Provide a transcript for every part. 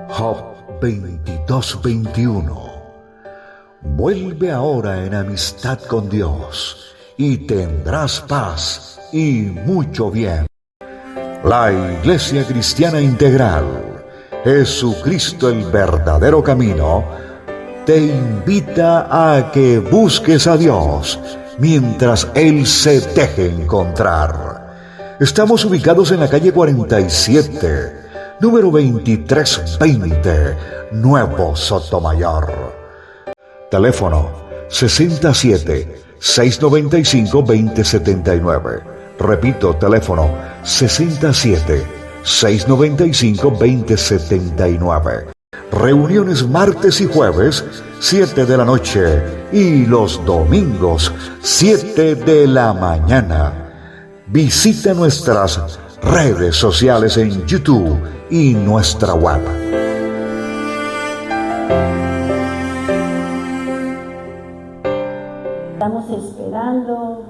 Job 22:21. Vuelve ahora en amistad con Dios y tendrás paz y mucho bien. La Iglesia Cristiana Integral, Jesucristo el verdadero camino, te invita a que busques a Dios mientras Él se deje encontrar. Estamos ubicados en la calle 47, número 2320, Nuevo Sotomayor. Teléfono 67-695-2079. Repito, teléfono 67-695-2079. Reuniones martes y jueves, 7 de la noche, y los domingos, 7 de la mañana. Visita nuestras redes sociales en YouTube y nuestra web. Estamos esperando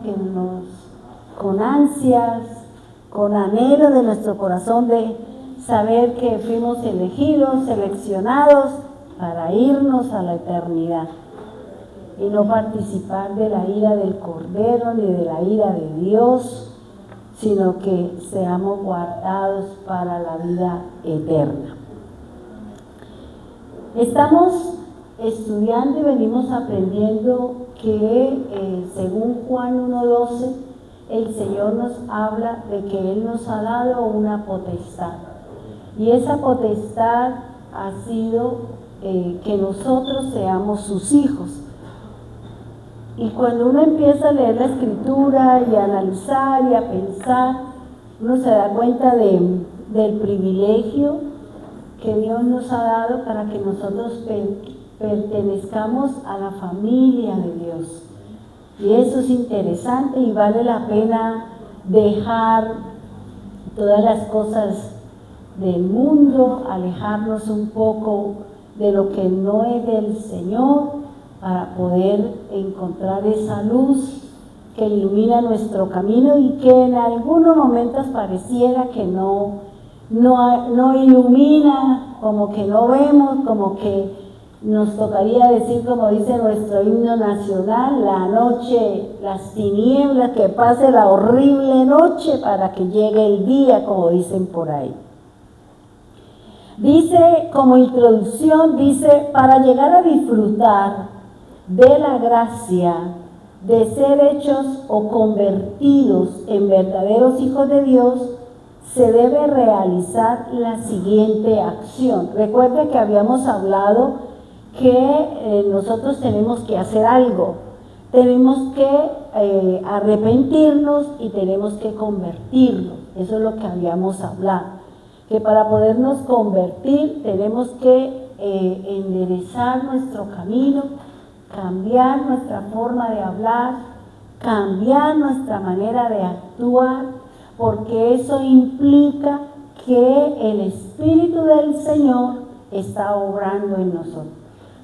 con ansias, con anhelo de nuestro corazón de saber que fuimos elegidos, seleccionados para irnos a la eternidad y no participar de la ira del Cordero ni de la ira de Dios, sino que seamos guardados para la vida eterna. Estamos estudiando y venimos aprendiendo que según Juan 1:12, el Señor nos habla de que Él nos ha dado una potestad, y esa potestad ha sido que nosotros seamos sus hijos. Y cuando uno empieza a leer la Escritura y a analizar y a pensar, uno se da cuenta del privilegio que Dios nos ha dado para que nosotros pertenezcamos a la familia de Dios. Y eso es interesante y vale la pena dejar todas las cosas del mundo, alejarnos un poco de lo que no es del Señor, para poder encontrar esa luz que ilumina nuestro camino y que en algunos momentos pareciera que no ilumina, como que no vemos, como que nos tocaría decir, como dice nuestro himno nacional, la noche, las tinieblas, que pase la horrible noche para que llegue el día, como dicen por ahí. Dice, como introducción, dice, para llegar a disfrutar de la gracia de ser hechos o convertidos en verdaderos hijos de Dios, se debe realizar la siguiente acción. Recuerde que habíamos hablado que nosotros tenemos que hacer algo, tenemos que arrepentirnos y tenemos que convertirnos. Eso es lo que habíamos hablado, que para podernos convertir tenemos que enderezar nuestro camino, cambiar nuestra forma de hablar, cambiar nuestra manera de actuar, porque eso implica que el Espíritu del Señor está obrando en nosotros.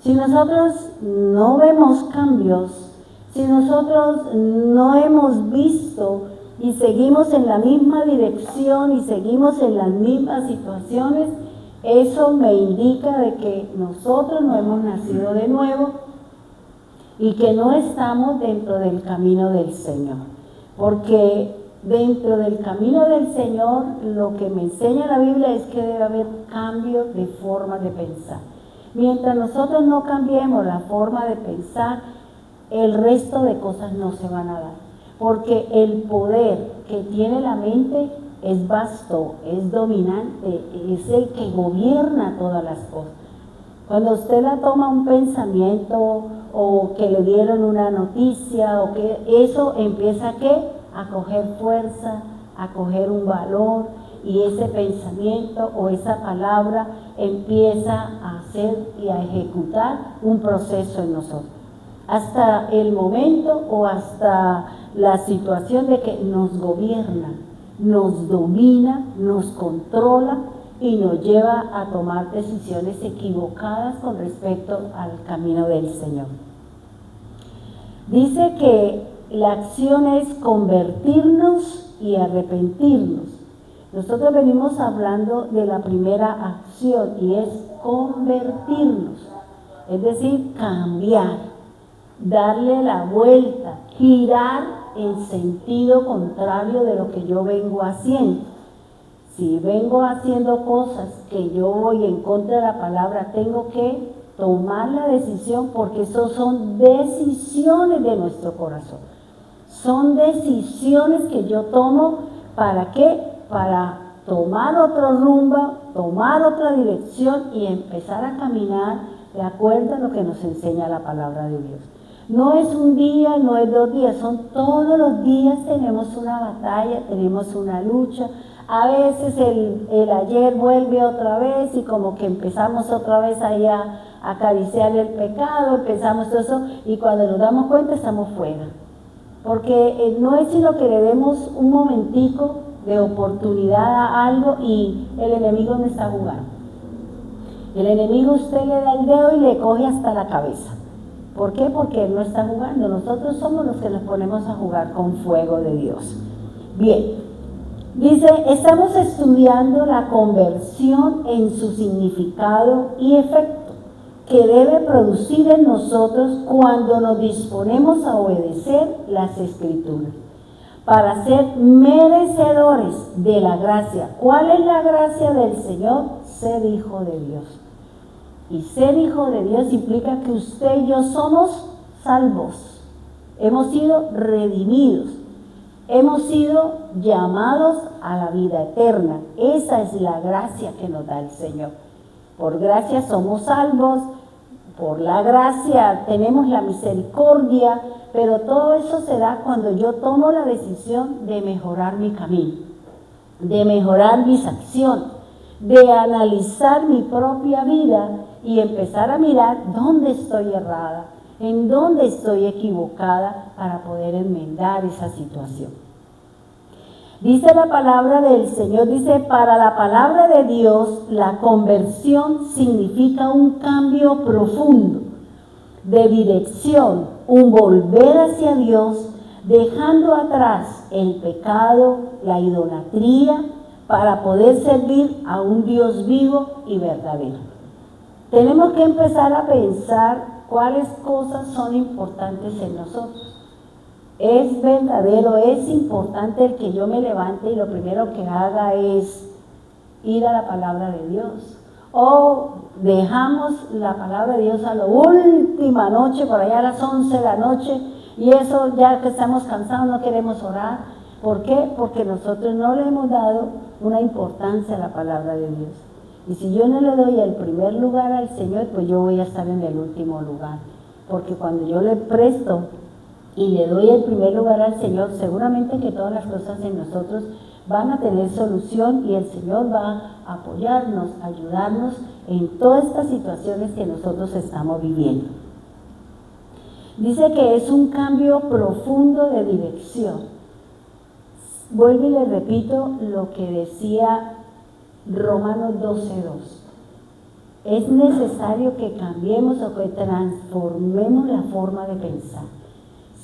Si nosotros no vemos cambios, si nosotros no hemos visto y seguimos en la misma dirección y seguimos en las mismas situaciones, eso me indica de que nosotros no hemos nacido de nuevo y que no estamos dentro del camino del Señor. Porque dentro del camino del Señor, lo que me enseña la Biblia es que debe haber cambio de forma de pensar. Mientras nosotros no cambiemos la forma de pensar, el resto de cosas no se van a dar. Porque el poder que tiene la mente es vasto, es dominante, es el que gobierna todas las cosas. Cuando usted la toma un pensamiento o que le dieron una noticia, o que eso empieza a coger fuerza, a coger un valor, y ese pensamiento o esa palabra empieza a hacer y a ejecutar un proceso en nosotros. Hasta el momento o hasta la situación de que nos gobiernan. nos domina, nos controla y nos lleva a tomar decisiones equivocadas con respecto al camino del Señor. Dice que la acción es convertirnos y arrepentirnos. Nosotros venimos hablando de la primera acción y es convertirnos, es decir, cambiar, darle la vuelta, girar en sentido contrario de lo que yo vengo haciendo. Si vengo haciendo cosas que yo voy en contra de la palabra, tengo que tomar la decisión, porque eso son decisiones de nuestro corazón. Son decisiones que yo tomo, ¿para qué? Para tomar otro rumbo, tomar otra dirección y empezar a caminar de acuerdo a lo que nos enseña la palabra de Dios. No es un día, no es 2 días, son todos los días. Tenemos una batalla, tenemos una lucha. A veces el ayer vuelve otra vez y como que empezamos otra vez ahí a acariciar el pecado, empezamos todo eso y cuando nos damos cuenta estamos fuera. Porque no es sino que le demos un momentico de oportunidad a algo y el enemigo no está jugando. El enemigo usted le da el dedo y le coge hasta la cabeza. ¿Por qué? Porque él no está jugando. Nosotros somos los que nos ponemos a jugar con fuego de Dios. Bien, dice, estamos estudiando la conversión en su significado y efecto que debe producir en nosotros cuando nos disponemos a obedecer las Escrituras, para ser merecedores de la gracia. ¿Cuál es la gracia del Señor? Ser hijo de Dios. Y ser hijo de Dios implica que usted y yo somos salvos, hemos sido redimidos, hemos sido llamados a la vida eterna. Esa es la gracia que nos da el Señor. Por gracia somos salvos, por la gracia tenemos la misericordia, pero todo eso se da cuando yo tomo la decisión de mejorar mi camino, de mejorar mis acciones, de analizar mi propia vida y empezar a mirar dónde estoy errada, en dónde estoy equivocada para poder enmendar esa situación. Dice la palabra del Señor, dice, para la palabra de Dios, la conversión significa un cambio profundo de dirección, un volver hacia Dios, dejando atrás el pecado, la idolatría, para poder servir a un Dios vivo y verdadero. Tenemos que empezar a pensar cuáles cosas son importantes en nosotros. Es verdadero, es importante el que yo me levante y lo primero que haga es ir a la palabra de Dios. O dejamos la palabra de Dios a la última noche, por allá a las 11 de la noche, y eso ya que estamos cansados no queremos orar. ¿Por qué? Porque nosotros no le hemos dado una importancia a la palabra de Dios. Y si yo no le doy el primer lugar al Señor, pues yo voy a estar en el último lugar. Porque cuando yo le presto y le doy el primer lugar al Señor, seguramente que todas las cosas en nosotros van a tener solución y el Señor va a apoyarnos, ayudarnos en todas estas situaciones que nosotros estamos viviendo. Dice que es un cambio profundo de dirección. Vuelvo y le repito lo que decía Romanos 12:2. Es necesario que cambiemos o que transformemos la forma de pensar.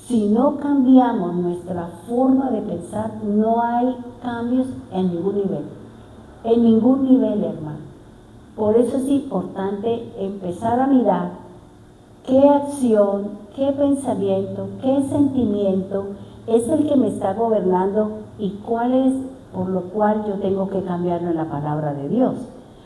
Si no cambiamos nuestra forma de pensar, no hay cambios en ningún nivel. En ningún nivel, hermano. Por eso es importante empezar a mirar qué acción, qué pensamiento, qué sentimiento es el que me está gobernando y cuál es por lo cual yo tengo que cambiarlo en la palabra de Dios.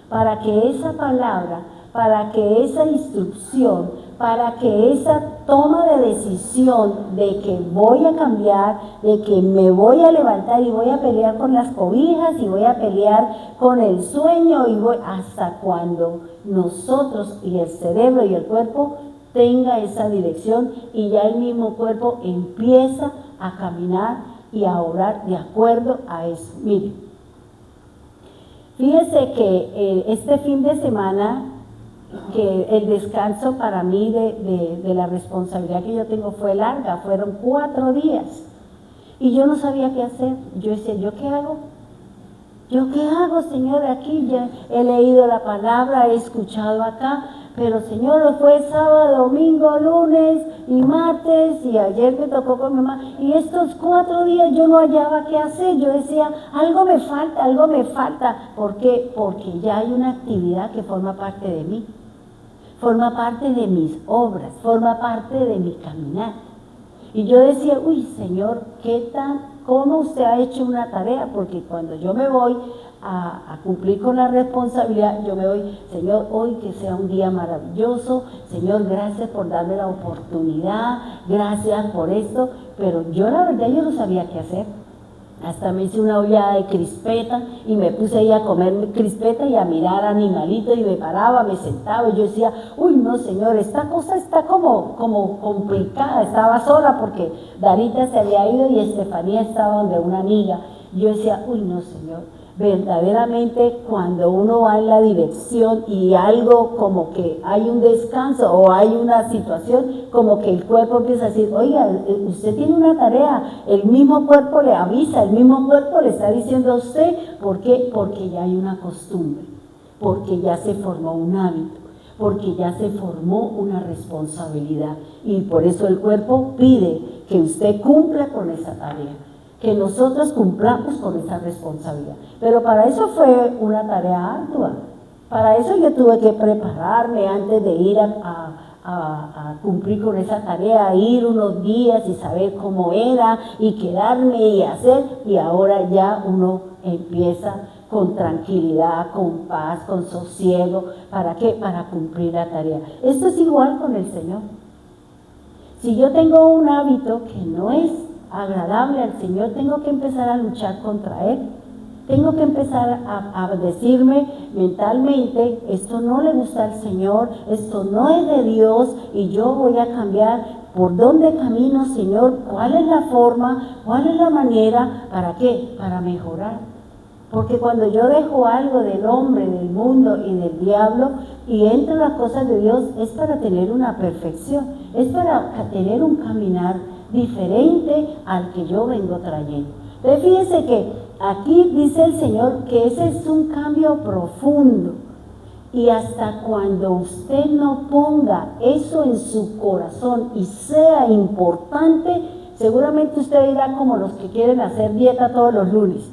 Para que esa palabra, para que esa instrucción, para que esa toma de decisión de que voy a cambiar, de que me voy a levantar y voy a pelear con las cobijas y voy a pelear con el sueño y voy hasta cuando nosotros y el cerebro y el cuerpo tenga esa dirección y ya el mismo cuerpo empieza a caminar y a obrar de acuerdo a eso. Mire, fíjese que este fin de semana, que el descanso para mí de la responsabilidad que yo tengo fue larga, fueron 4 días. Y yo no sabía qué hacer. Yo decía, ¿yo qué hago? ¿Yo qué hago, Señor? Aquí ya he leído la palabra, he escuchado acá, pero Señor, fue sábado, domingo, lunes y martes, y ayer me tocó con mi mamá, y estos 4 días yo no hallaba qué hacer. Yo decía, algo me falta, algo me falta. ¿Por qué? Porque ya hay una actividad que forma parte de mí, forma parte de mis obras, forma parte de mi caminar. Y yo decía, uy, Señor, ¿cómo usted ha hecho una tarea? Porque cuando yo me voy a cumplir con la responsabilidad, yo me voy, Señor, hoy que sea un día maravilloso, Señor, gracias por darme la oportunidad, gracias por esto, pero yo la verdad yo no sabía qué hacer. Hasta me hice una ollada de crispeta y me puse ahí a comer crispeta y a mirar animalitos, y me paraba, me sentaba y yo decía, uy no, Señor, esta cosa está como complicada. Estaba sola porque Darita se había ido y Estefanía estaba donde una amiga. Yo decía, uy no, Señor, verdaderamente cuando uno va en la dirección y algo como que hay un descanso o hay una situación, como que el cuerpo empieza a decir, oiga, usted tiene una tarea, el mismo cuerpo le avisa, el mismo cuerpo le está diciendo a usted. ¿Por qué? Porque ya hay una costumbre, porque ya se formó un hábito, porque ya se formó una responsabilidad, y por eso el cuerpo pide que usted cumpla con esa tarea, que nosotros cumplamos con esa responsabilidad. Pero para eso fue una tarea ardua. Para eso yo tuve que prepararme antes de ir a cumplir con esa tarea, ir unos días y saber cómo era y quedarme y hacer, y ahora ya uno empieza con tranquilidad, con paz, con sosiego. ¿Para qué? Para cumplir la tarea. Esto es igual con el Señor. Si yo tengo un hábito que no es agradable al Señor, tengo que empezar a luchar contra él. Tengo que empezar a decirme mentalmente, esto no le gusta al Señor, esto no es de Dios, y yo voy a cambiar. ¿Por dónde camino, Señor? ¿Cuál es la forma? ¿Cuál es la manera? ¿Para qué? Para mejorar. Porque cuando yo dejo algo del hombre, del mundo y del diablo y entro en las cosas de Dios, es para tener una perfección, es para tener un caminar diferente al que yo vengo trayendo. Entonces fíjense que aquí dice el Señor que ese es un cambio profundo, y hasta cuando usted no ponga eso en su corazón y sea importante, seguramente usted dirá como los que quieren hacer dieta todos los lunes.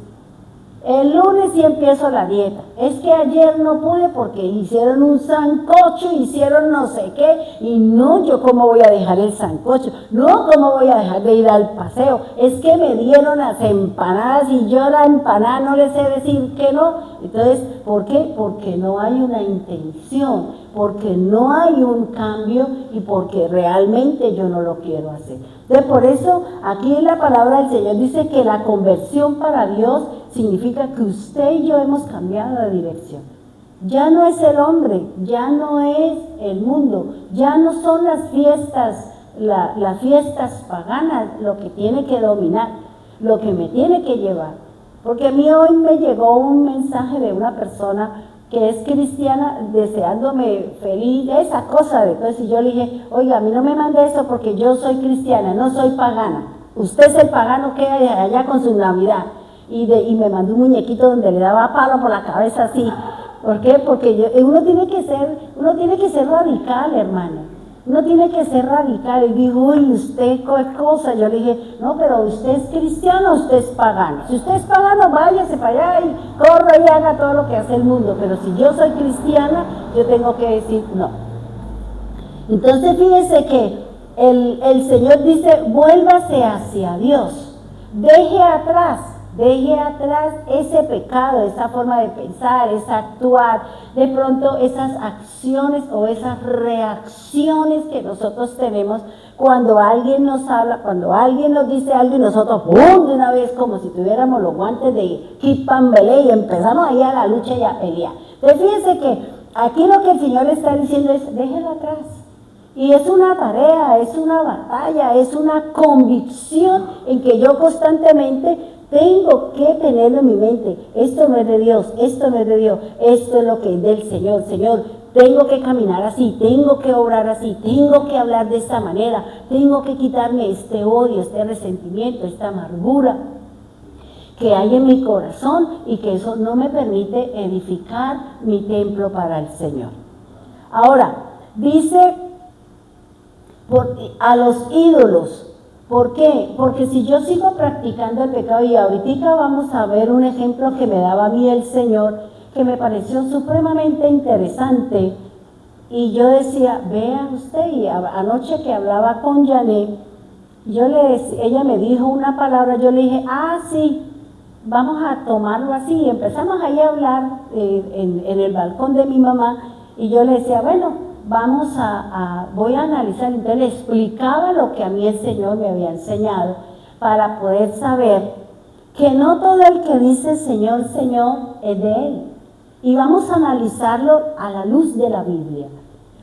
El lunes sí empiezo la dieta. Es que ayer no pude porque hicieron un sancocho, hicieron no sé qué, y no, yo cómo voy a dejar el sancocho, no, cómo voy a dejar de ir al paseo, es que me dieron las empanadas y yo la empanada no les sé decir que no. Entonces, ¿por qué? Porque no hay una intención, porque no hay un cambio y porque realmente yo no lo quiero hacer. Entonces, por eso aquí en la palabra del Señor dice que la conversión para Dios significa que usted y yo hemos cambiado de dirección. Ya no es el hombre, ya no es el mundo, ya no son las fiestas, las fiestas paganas lo que tiene que dominar, lo que me tiene que llevar. Porque a mí hoy me llegó un mensaje de una persona que es cristiana deseándome feliz, esa cosa de entonces, y yo le dije, oiga, a mí no me mande eso porque yo soy cristiana, no soy pagana. Usted es el pagano que hay allá con su Navidad. Y me mandó un muñequito donde le daba palo por la cabeza así. ¿Por qué? Porque uno tiene que ser radical, hermano. Uno tiene que ser radical. Y dijo, uy, usted qué cosa. Yo le dije, no, pero usted es cristiano o usted es pagano. Si usted es pagano, váyase para allá y corra y haga todo lo que hace el mundo. Pero si yo soy cristiana, yo tengo que decir no. Entonces fíjese que el Señor dice, vuélvase hacia Dios. Deje atrás ese pecado, esa forma de pensar, esa actuar, de pronto esas acciones o esas reacciones que nosotros tenemos cuando alguien nos habla, cuando alguien nos dice algo y nosotros ¡pum! De una vez como si tuviéramos los guantes de Kid Pambelé y empezamos ahí a la lucha y a pelear. Entonces fíjense que aquí lo que el Señor le está diciendo es déjelo atrás. Y es una tarea, es una batalla, es una convicción en que yo constantemente tengo que tenerlo en mi mente. Esto no es de Dios, esto no es de Dios, esto es lo que es del Señor. Señor, tengo que caminar así, tengo que obrar así, tengo que hablar de esta manera, tengo que quitarme este odio, este resentimiento, esta amargura que hay en mi corazón y que eso no me permite edificar mi templo para el Señor. Ahora, dice a los ídolos. ¿Por qué? Porque si yo sigo practicando el pecado, y ahorita vamos a ver un ejemplo que me daba a mí el Señor, que me pareció supremamente interesante, y yo decía, vea usted, y anoche que hablaba con Janet, ella me dijo una palabra, yo le dije, sí, vamos a tomarlo así, y empezamos ahí a hablar en el balcón de mi mamá, y yo le decía, bueno, voy a analizar. Entonces le explicaba lo que a mí el Señor me había enseñado para poder saber que no todo el que dice Señor, Señor es de Él. Y vamos a analizarlo a la luz de la Biblia,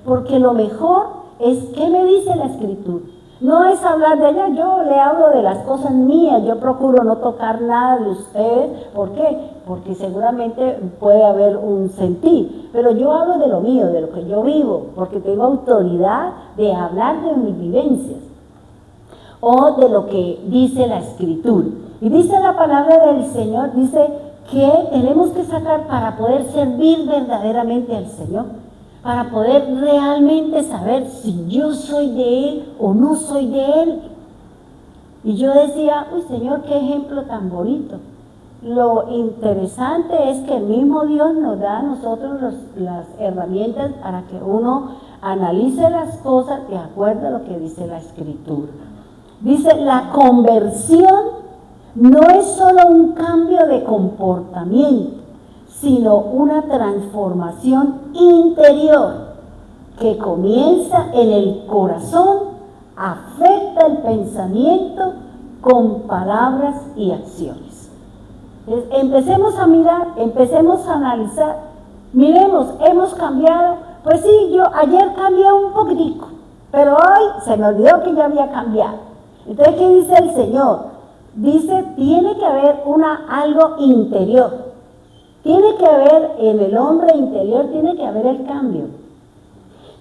porque lo mejor es qué me dice la Escritura. No es hablar de ella, yo le hablo de las cosas mías, yo procuro no tocar nada de ustedes. ¿Por qué? Porque seguramente puede haber un sentir, pero yo hablo de lo mío, de lo que yo vivo, porque tengo autoridad de hablar de mis vivencias o de lo que dice la Escritura. Y dice la palabra del Señor, dice que tenemos que sacar para poder servir verdaderamente al Señor, para poder realmente saber si yo soy de Él o no soy de Él. Y yo decía, uy Señor, qué ejemplo tan bonito. Lo interesante es que el mismo Dios nos da a nosotros las herramientas para que uno analice las cosas de acuerdo a lo que dice la Escritura. Dice, la conversión no es solo un cambio de comportamiento, sino una transformación interior que comienza en el corazón, afecta el pensamiento con palabras y acciones. Entonces, empecemos a mirar, empecemos a analizar, miremos, hemos cambiado. Pues sí, yo ayer cambié un poquitico, pero hoy se me olvidó que ya había cambiado. Entonces, ¿qué dice el Señor? Dice, tiene que haber algo interior. Tiene que haber en el hombre interior, tiene que haber el cambio,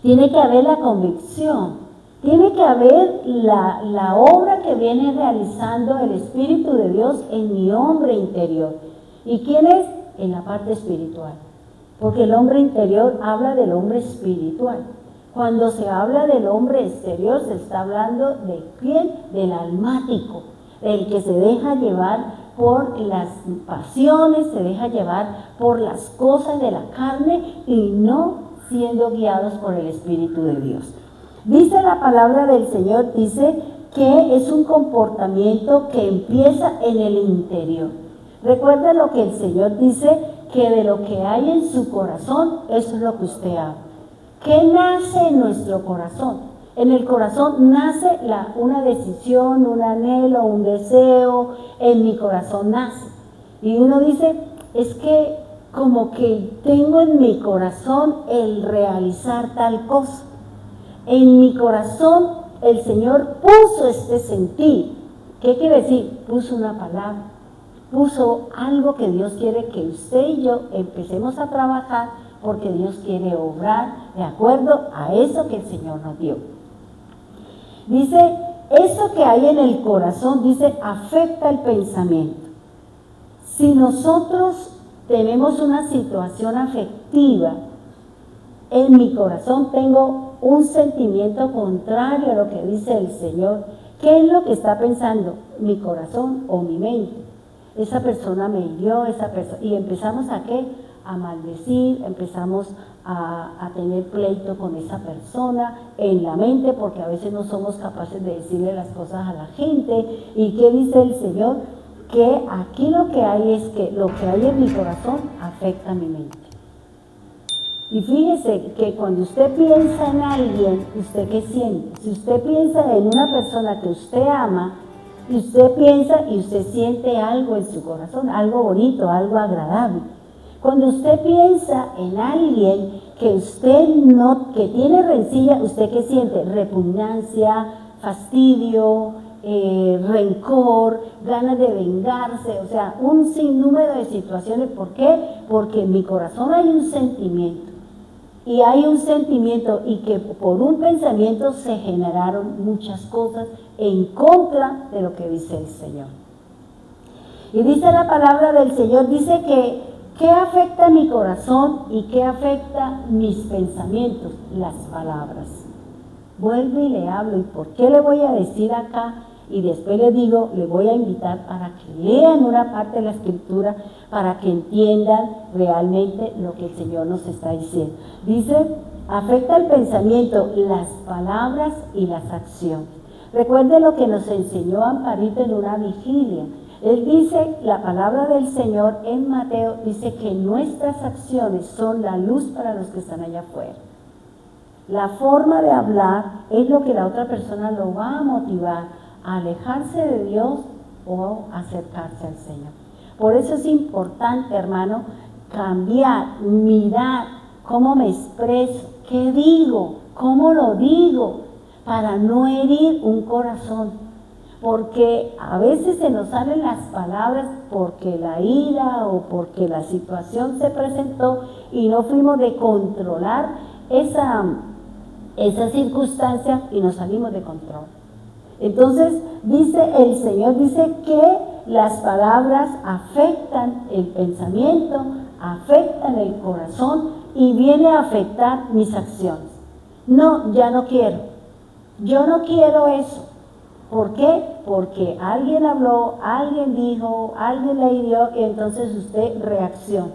tiene que haber la convicción, tiene que haber la obra que viene realizando el Espíritu de Dios en mi hombre interior. ¿Y quién es? En la parte espiritual, porque el hombre interior habla del hombre espiritual. Cuando se habla del hombre exterior, se está hablando de quién, del almático, del que se deja llevar por las pasiones, se deja llevar por las cosas de la carne y no siendo guiados por el Espíritu de Dios. Dice la palabra del Señor, dice que es un comportamiento que empieza en el interior. Recuerda lo que el Señor dice, que de lo que hay en su corazón, eso es lo que usted habla. ¿Qué nace en nuestro corazón? En el corazón nace una decisión, un anhelo, un deseo, en mi corazón nace. Y uno dice, es que como que tengo en mi corazón el realizar tal cosa. En mi corazón el Señor puso este sentir. ¿Qué quiere decir? Puso una palabra, puso algo que Dios quiere que usted y yo empecemos a trabajar, porque Dios quiere obrar de acuerdo a eso que el Señor nos dio. Dice, eso que hay en el corazón, dice, afecta el pensamiento. Si nosotros tenemos una situación afectiva, en mi corazón tengo un sentimiento contrario a lo que dice el Señor. ¿Qué es lo que está pensando mi corazón o mi mente? Esa persona me hirió, y empezamos a ¿qué? A maldecir, empezamos a tener pleito con esa persona en la mente, porque a veces no somos capaces de decirle las cosas a la gente. ¿Y qué dice el Señor? Que aquí lo que hay es que lo que hay en mi corazón afecta a mi mente. Y fíjese que cuando usted piensa en alguien, ¿usted qué siente? Si usted piensa en una persona que usted ama, y usted piensa y usted siente algo en su corazón, algo bonito, algo agradable. Cuando usted piensa en alguien que que tiene rencilla, ¿usted qué siente? Repugnancia, fastidio, rencor, ganas de vengarse, o sea, un sinnúmero de situaciones. ¿Por qué? Porque en mi corazón hay un sentimiento. y hay un sentimiento y que por un pensamiento se generaron muchas cosas en contra de lo que dice el Señor. Y dice la palabra del Señor, dice que ¿qué afecta mi corazón y qué afecta mis pensamientos? Las palabras. Vuelvo y le hablo. ¿Y por qué le voy a decir acá? Y después le digo, le voy a invitar para que lean una parte de la Escritura, para que entiendan realmente lo que el Señor nos está diciendo. Dice, afecta el pensamiento, las palabras y las acciones. Recuerde lo que nos enseñó Amparito en una vigilia. Él dice, la palabra del Señor en Mateo, dice que nuestras acciones son la luz para los que están allá afuera. La forma de hablar es lo que la otra persona lo va a motivar a alejarse de Dios o acercarse al Señor. Por eso es importante, hermano, cambiar, mirar cómo me expreso, qué digo, cómo lo digo, para no herir un corazón. Porque a veces se nos salen las palabras porque la ira o porque la situación se presentó y no fuimos de controlar esa circunstancia y nos salimos de control. Entonces, dice el Señor, dice que las palabras afectan el pensamiento, afectan el corazón y viene a afectar mis acciones. No, ya no quiero. Yo no quiero eso. ¿Por qué? Porque alguien habló, alguien dijo, alguien le hirió y entonces usted reacciona.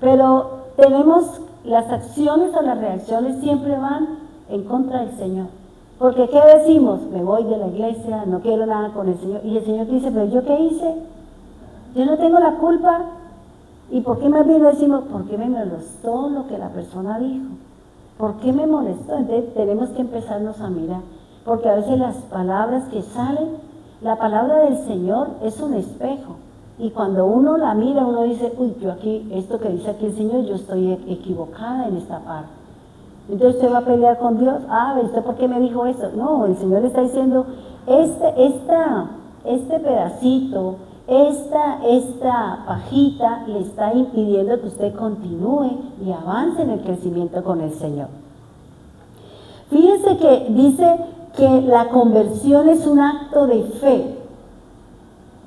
Pero tenemos las acciones o las reacciones siempre van en contra del Señor. Porque ¿qué decimos? Me voy de la iglesia, no quiero nada con el Señor. Y el Señor dice, pero ¿yo qué hice? Yo no tengo la culpa. ¿Y por qué más bien decimos? ¿Por qué me molestó lo que la persona dijo? ¿Por qué me molestó? Entonces tenemos que empezarnos a mirar. Porque a veces las palabras que salen, la palabra del Señor es un espejo. Y cuando uno la mira, uno dice, uy, yo aquí, esto que dice aquí el Señor, yo estoy equivocada en esta parte. Entonces usted va a pelear con Dios. ¿Usted por qué me dijo eso? No, el Señor le está diciendo, este pedacito, esta pajita le está impidiendo que usted continúe y avance en el crecimiento con el Señor. Fíjese que dice que la conversión es un acto de fe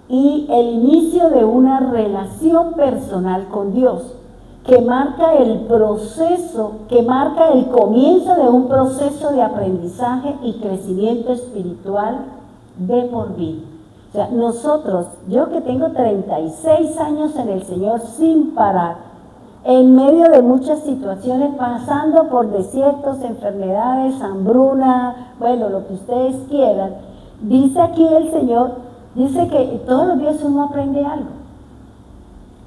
y el inicio de una relación personal con Dios, que marca el proceso, que marca el comienzo de un proceso de aprendizaje y crecimiento espiritual de por vida. O sea, nosotros, yo que tengo 36 años en el Señor sin parar, en medio de muchas situaciones, pasando por desiertos, enfermedades, hambruna, bueno, lo que ustedes quieran, dice aquí el Señor, dice que todos los días uno aprende algo.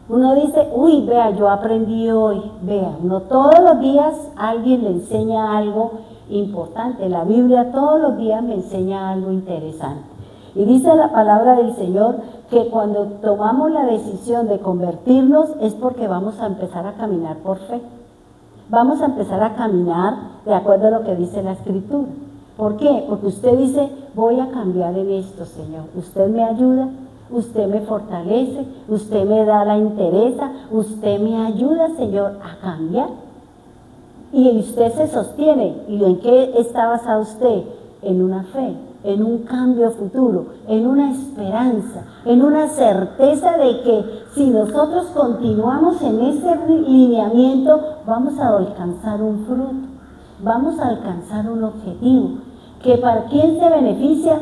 Uno dice, uy, vea, yo aprendí hoy, vea, no todos los días alguien le enseña algo importante. La Biblia todos los días me enseña algo interesante. Y dice la palabra del Señor que cuando tomamos la decisión de convertirnos es porque vamos a empezar a caminar por fe. Vamos a empezar a caminar de acuerdo a lo que dice la Escritura. ¿Por qué? Porque usted dice, voy a cambiar en esto, Señor. Usted me ayuda. Usted me fortalece, usted me da la entereza, usted me ayuda, Señor, a cambiar. Y usted se sostiene. ¿Y en qué está basado usted? En una fe, en un cambio futuro, en una esperanza, en una certeza de que si nosotros continuamos en ese lineamiento, vamos a alcanzar un fruto, vamos a alcanzar un objetivo. ¿Que para quién se beneficia?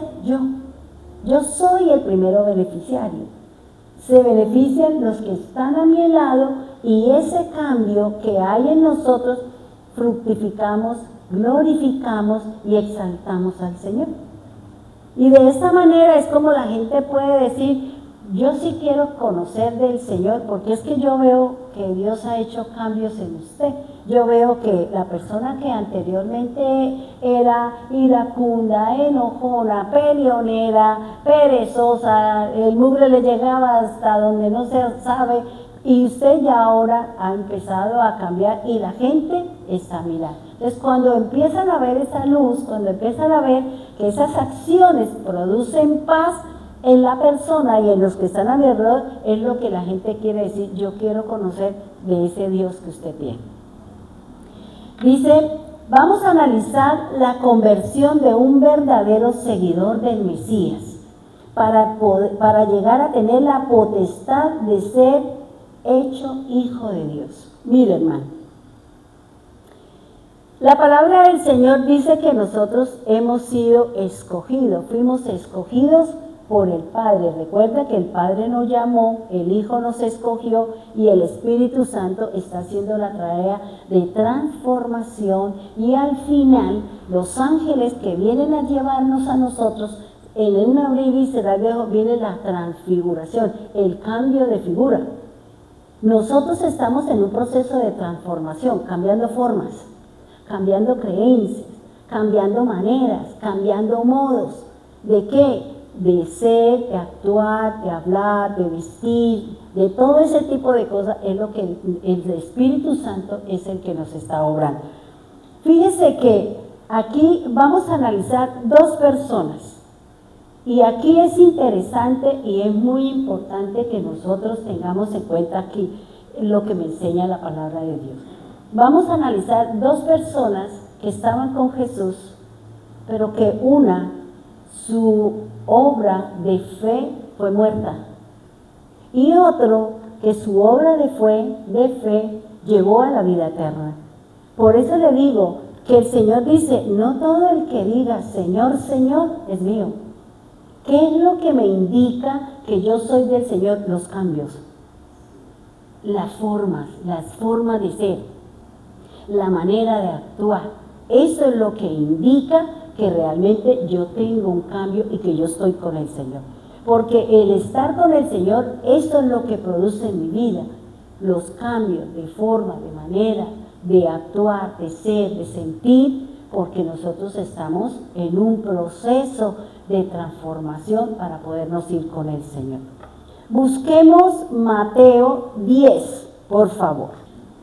Yo soy el primero beneficiario. Se benefician los que están a mi lado y ese cambio que hay en nosotros fructificamos, glorificamos y exaltamos al Señor. Y de esa manera es como la gente puede decir, yo sí quiero conocer del Señor, porque es que yo veo que Dios ha hecho cambios en usted. Yo veo que la persona que anteriormente era iracunda, enojona, peleonera, perezosa, el mugre le llegaba hasta donde no se sabe, y usted ya ahora ha empezado a cambiar y la gente está mirando. Entonces cuando empiezan a ver esa luz, cuando empiezan a ver que esas acciones producen paz en la persona y en los que están a mi alrededor, es lo que la gente quiere decir, yo quiero conocer de ese Dios que usted tiene. Dice, vamos a analizar la conversión de un verdadero seguidor del Mesías para llegar a tener la potestad de ser hecho hijo de Dios. Mire, hermano, la palabra del Señor dice que nosotros hemos sido escogidos, fuimos escogidos por el Padre. Recuerda que el Padre nos llamó, el Hijo nos escogió y el Espíritu Santo está haciendo la tarea de transformación, y al final los ángeles que vienen a llevarnos a nosotros, en un abrir y cerrar de ojos viene la transfiguración, el cambio de figura. Nosotros estamos en un proceso de transformación, cambiando formas, cambiando creencias, cambiando maneras, cambiando modos. ¿De qué? De ser, de actuar, de hablar, de vestir, de todo ese tipo de cosas. Es lo que el Espíritu Santo es el que nos está obrando. Fíjese que aquí vamos a analizar dos personas, y aquí es interesante y es muy importante que nosotros tengamos en cuenta aquí lo que me enseña la palabra de Dios. Vamos a analizar dos personas que estaban con Jesús, pero que una, su obra de fe fue muerta, y otro que su obra de fe llevó a la vida eterna. Por eso le digo que el Señor dice, no todo el que diga Señor, Señor es mío. ¿Qué es lo que me indica que yo soy del Señor? Los cambios, las formas de ser, la manera de actuar. Eso es lo que indica que realmente yo tengo un cambio y que yo estoy con el Señor. Porque el estar con el Señor, eso es lo que produce en mi vida, los cambios de forma, de manera, de actuar, de ser, de sentir, porque nosotros estamos en un proceso de transformación para podernos ir con el Señor. Busquemos Mateo 10, por favor.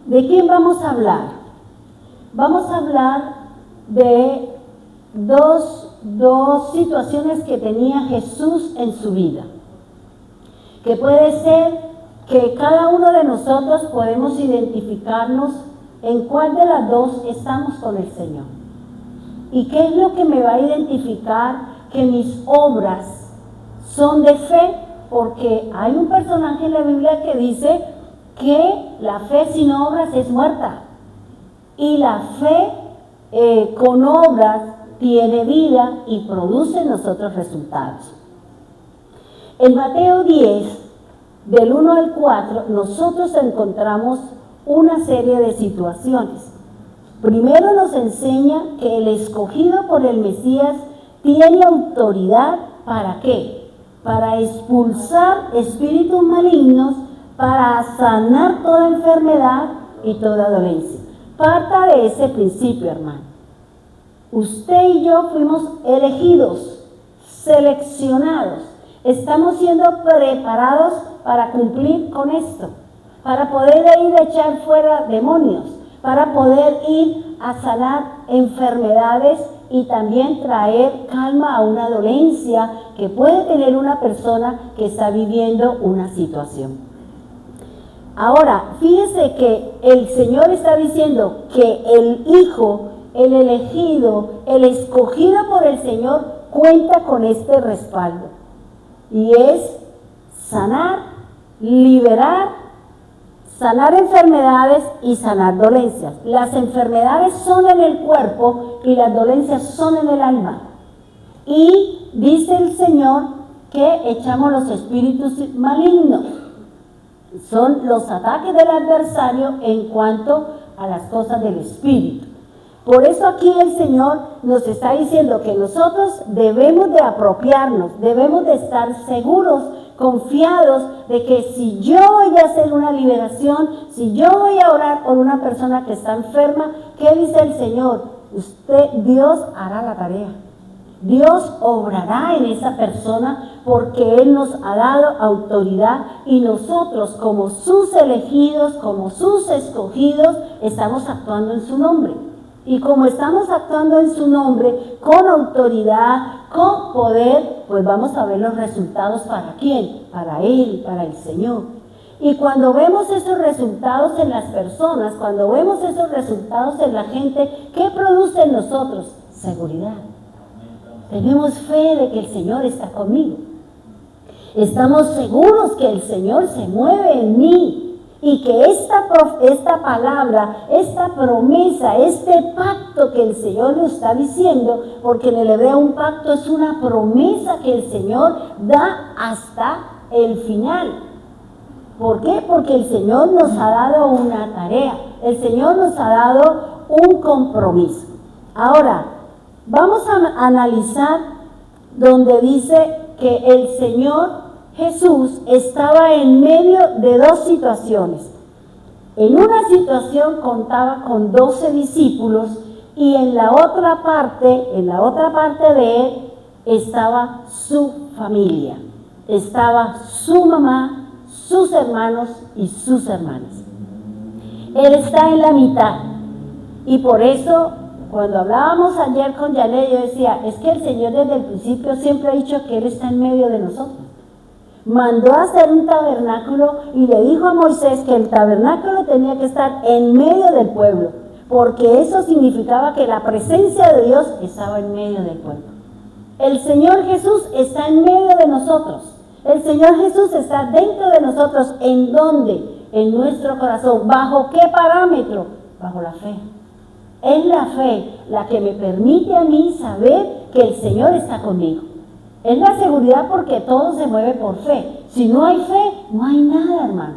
¿De quién vamos a hablar? Vamos a hablar de dos situaciones que tenía Jesús en su vida, que puede ser que cada uno de nosotros podemos identificarnos en cuál de las dos estamos con el Señor. ¿Y qué es lo que me va a identificar que mis obras son de fe? Porque hay un personaje en la Biblia que dice que la fe sin obras es muerta, y la fe con obras tiene vida y produce en nosotros resultados. En Mateo 10, del 1 al 4, nosotros encontramos una serie de situaciones. Primero nos enseña que el escogido por el Mesías tiene autoridad, ¿para qué? Para expulsar espíritus malignos, para sanar toda enfermedad y toda dolencia. Parta de ese principio, hermano. Usted y yo fuimos elegidos, seleccionados. Estamos siendo preparados para cumplir con esto, para poder ir a echar fuera demonios, para poder ir a sanar enfermedades y también traer calma a una dolencia que puede tener una persona que está viviendo una situación. Ahora, fíjese que el Señor está diciendo que el Hijo, el elegido, el escogido por el Señor, cuenta con este respaldo. Y es sanar, liberar, sanar enfermedades y sanar dolencias. Las enfermedades son en el cuerpo y las dolencias son en el alma. Y dice el Señor que echamos los espíritus malignos. Son los ataques del adversario en cuanto a las cosas del espíritu. Por eso aquí el Señor nos está diciendo que nosotros debemos de apropiarnos, debemos de estar seguros, confiados de que si yo voy a hacer una liberación, si yo voy a orar por una persona que está enferma, ¿qué dice el Señor? Dios hará la tarea. Dios obrará en esa persona porque Él nos ha dado autoridad, y nosotros como sus elegidos, como sus escogidos, estamos actuando en su nombre. Y como estamos actuando en su nombre, con autoridad, con poder, pues vamos a ver los resultados. ¿Para quién? Para Él, para el Señor. Y cuando vemos esos resultados en las personas, cuando vemos esos resultados en la gente, ¿qué produce en nosotros? Seguridad. Tenemos fe de que el Señor está conmigo. Estamos seguros que el Señor se mueve en mí y que esta palabra, esta promesa, este pacto que el Señor nos está diciendo, porque en el hebreo un pacto es una promesa que el Señor da hasta el final. ¿Por qué? Porque el Señor nos ha dado una tarea, el Señor nos ha dado un compromiso. Ahora, vamos a analizar donde dice que el Señor Jesús estaba en medio de dos situaciones. En una situación contaba con 12 discípulos y en la otra parte de él estaba su familia. Estaba su mamá, sus hermanos y sus hermanas. Él está en la mitad. Y por eso, cuando hablábamos ayer con Yalet, yo decía, es que el Señor desde el principio siempre ha dicho que Él está en medio de nosotros. Mandó a hacer un tabernáculo y le dijo a Moisés que el tabernáculo tenía que estar en medio del pueblo, porque eso significaba que la presencia de Dios estaba en medio del pueblo. El Señor Jesús está en medio de nosotros. El Señor Jesús está dentro de nosotros. ¿En dónde? En nuestro corazón. ¿Bajo qué parámetro? Bajo la fe. Es la fe la que me permite a mí saber que el Señor está conmigo. Es la seguridad porque todo se mueve por fe. Si no hay fe, no hay nada, hermano.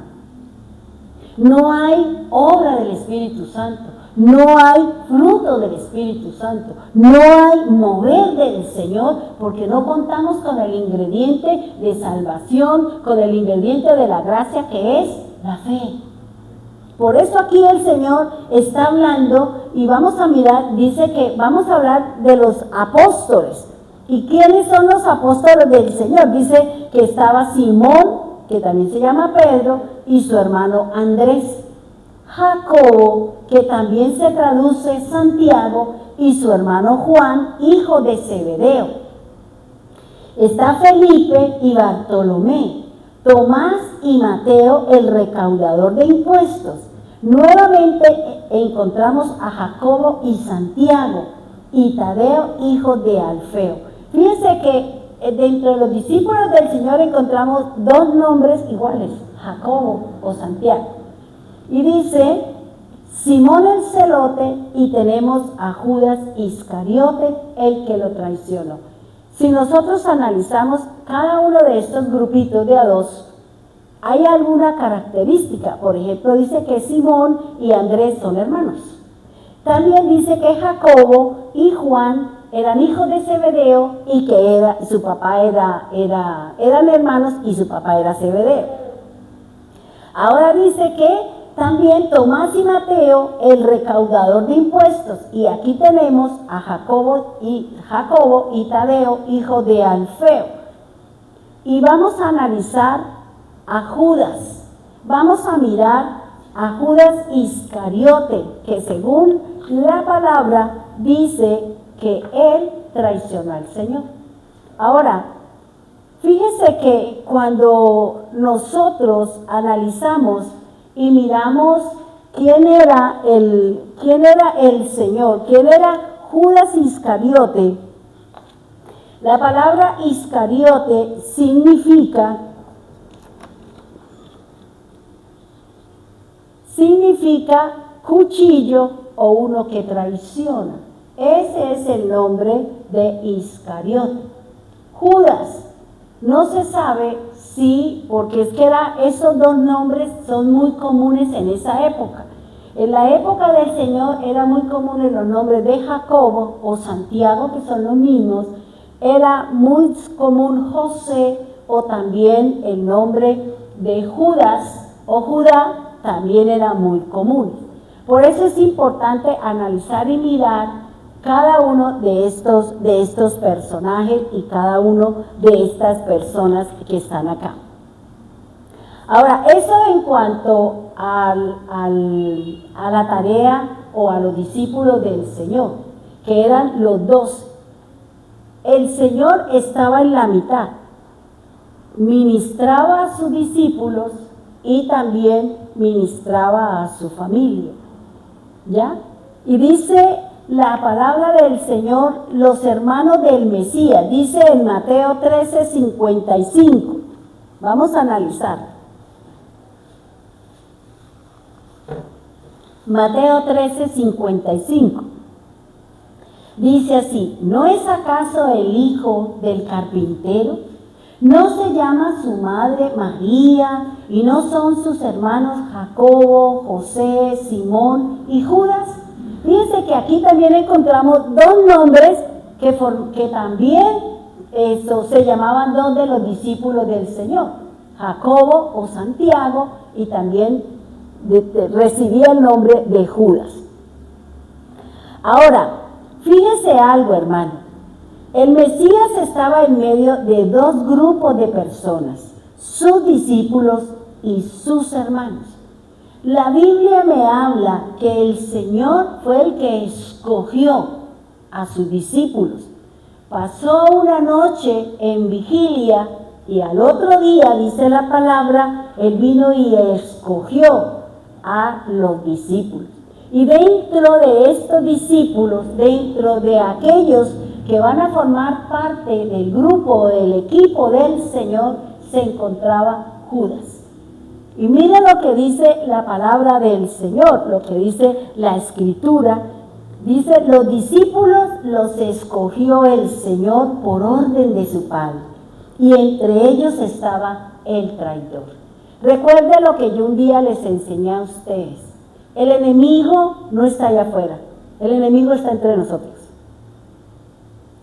No hay obra del Espíritu Santo. No hay fruto del Espíritu Santo. No hay mover del Señor porque no contamos con el ingrediente de salvación, con el ingrediente de la gracia que es la fe. Por eso aquí el Señor está hablando y vamos a mirar, dice que vamos a hablar de los apóstoles. ¿Y quiénes son los apóstoles del Señor? Dice que estaba Simón, que también se llama Pedro, y su hermano Andrés. Jacobo, que también se traduce Santiago, y su hermano Juan, hijo de Zebedeo. Está Felipe y Bartolomé, Tomás y Mateo, el recaudador de impuestos. Nuevamente encontramos a Jacobo y Santiago, y Tadeo, hijo de Alfeo. Fíjense que dentro de los discípulos del Señor encontramos dos nombres iguales, Jacobo o Santiago. Y dice Simón el celote y tenemos a Judas Iscariote, el que lo traicionó. Si nosotros analizamos cada uno de estos grupitos de a dos, hay alguna característica. Por ejemplo, dice que Simón y Andrés son hermanos. También dice que Jacobo y Juan eran hijos de Zebedeo y que su papá eran hermanos y su papá era Zebedeo. Ahora dice que también Tomás y Mateo, el recaudador de impuestos. Y aquí tenemos a Jacobo y Tadeo, hijo de Alfeo. Y vamos a analizar a Judas. Vamos a mirar a Judas Iscariote, que según la palabra dice que él traicionó al Señor. Ahora, fíjese que cuando nosotros analizamos y miramos quién era el Señor, quién era Judas Iscariote, la palabra Iscariote significa cuchillo o uno que traiciona. Ese es el nombre de Iscariote. Judas, no se sabe si, porque es que esos dos nombres son muy comunes en esa época. En la época del Señor era muy común los nombres de Jacobo o Santiago, que son los mismos. Era muy común José o también el nombre de Judas o Judá también era muy común. Por eso es importante analizar y mirar cada uno de estos personajes y cada uno de estas personas que están acá. Ahora, eso en cuanto a la tarea o a los discípulos del Señor, que eran los 12. El Señor estaba en la mitad, ministraba a sus discípulos y también ministraba a su familia. ¿Ya? Y dice la palabra del Señor, los hermanos del Mesías, dice en Mateo 13:55. Vamos a analizar. Mateo 13:55. Dice así: ¿no es acaso el hijo del carpintero? ¿No se llama su madre María? ¿Y no son sus hermanos Jacobo, José, Simón y Judas? Fíjense que aquí también encontramos dos nombres que también se llamaban dos de los discípulos del Señor, Jacobo o Santiago, y también recibía el nombre de Judas. Ahora, fíjese algo, hermano. El Mesías estaba en medio de dos grupos de personas, sus discípulos y sus hermanos. La Biblia me habla que el Señor fue el que escogió a sus discípulos. Pasó una noche en vigilia y al otro día, dice la palabra, Él vino y escogió a los discípulos. Y dentro de estos discípulos, dentro de aquellos que van a formar parte del grupo, del equipo del Señor, se encontraba Judas. Y miren lo que dice la palabra del Señor, lo que dice la Escritura. Dice, los discípulos los escogió el Señor por orden de su Padre, y entre ellos estaba el traidor. Recuerden lo que yo un día les enseñé a ustedes. El enemigo no está allá afuera, el enemigo está entre nosotros.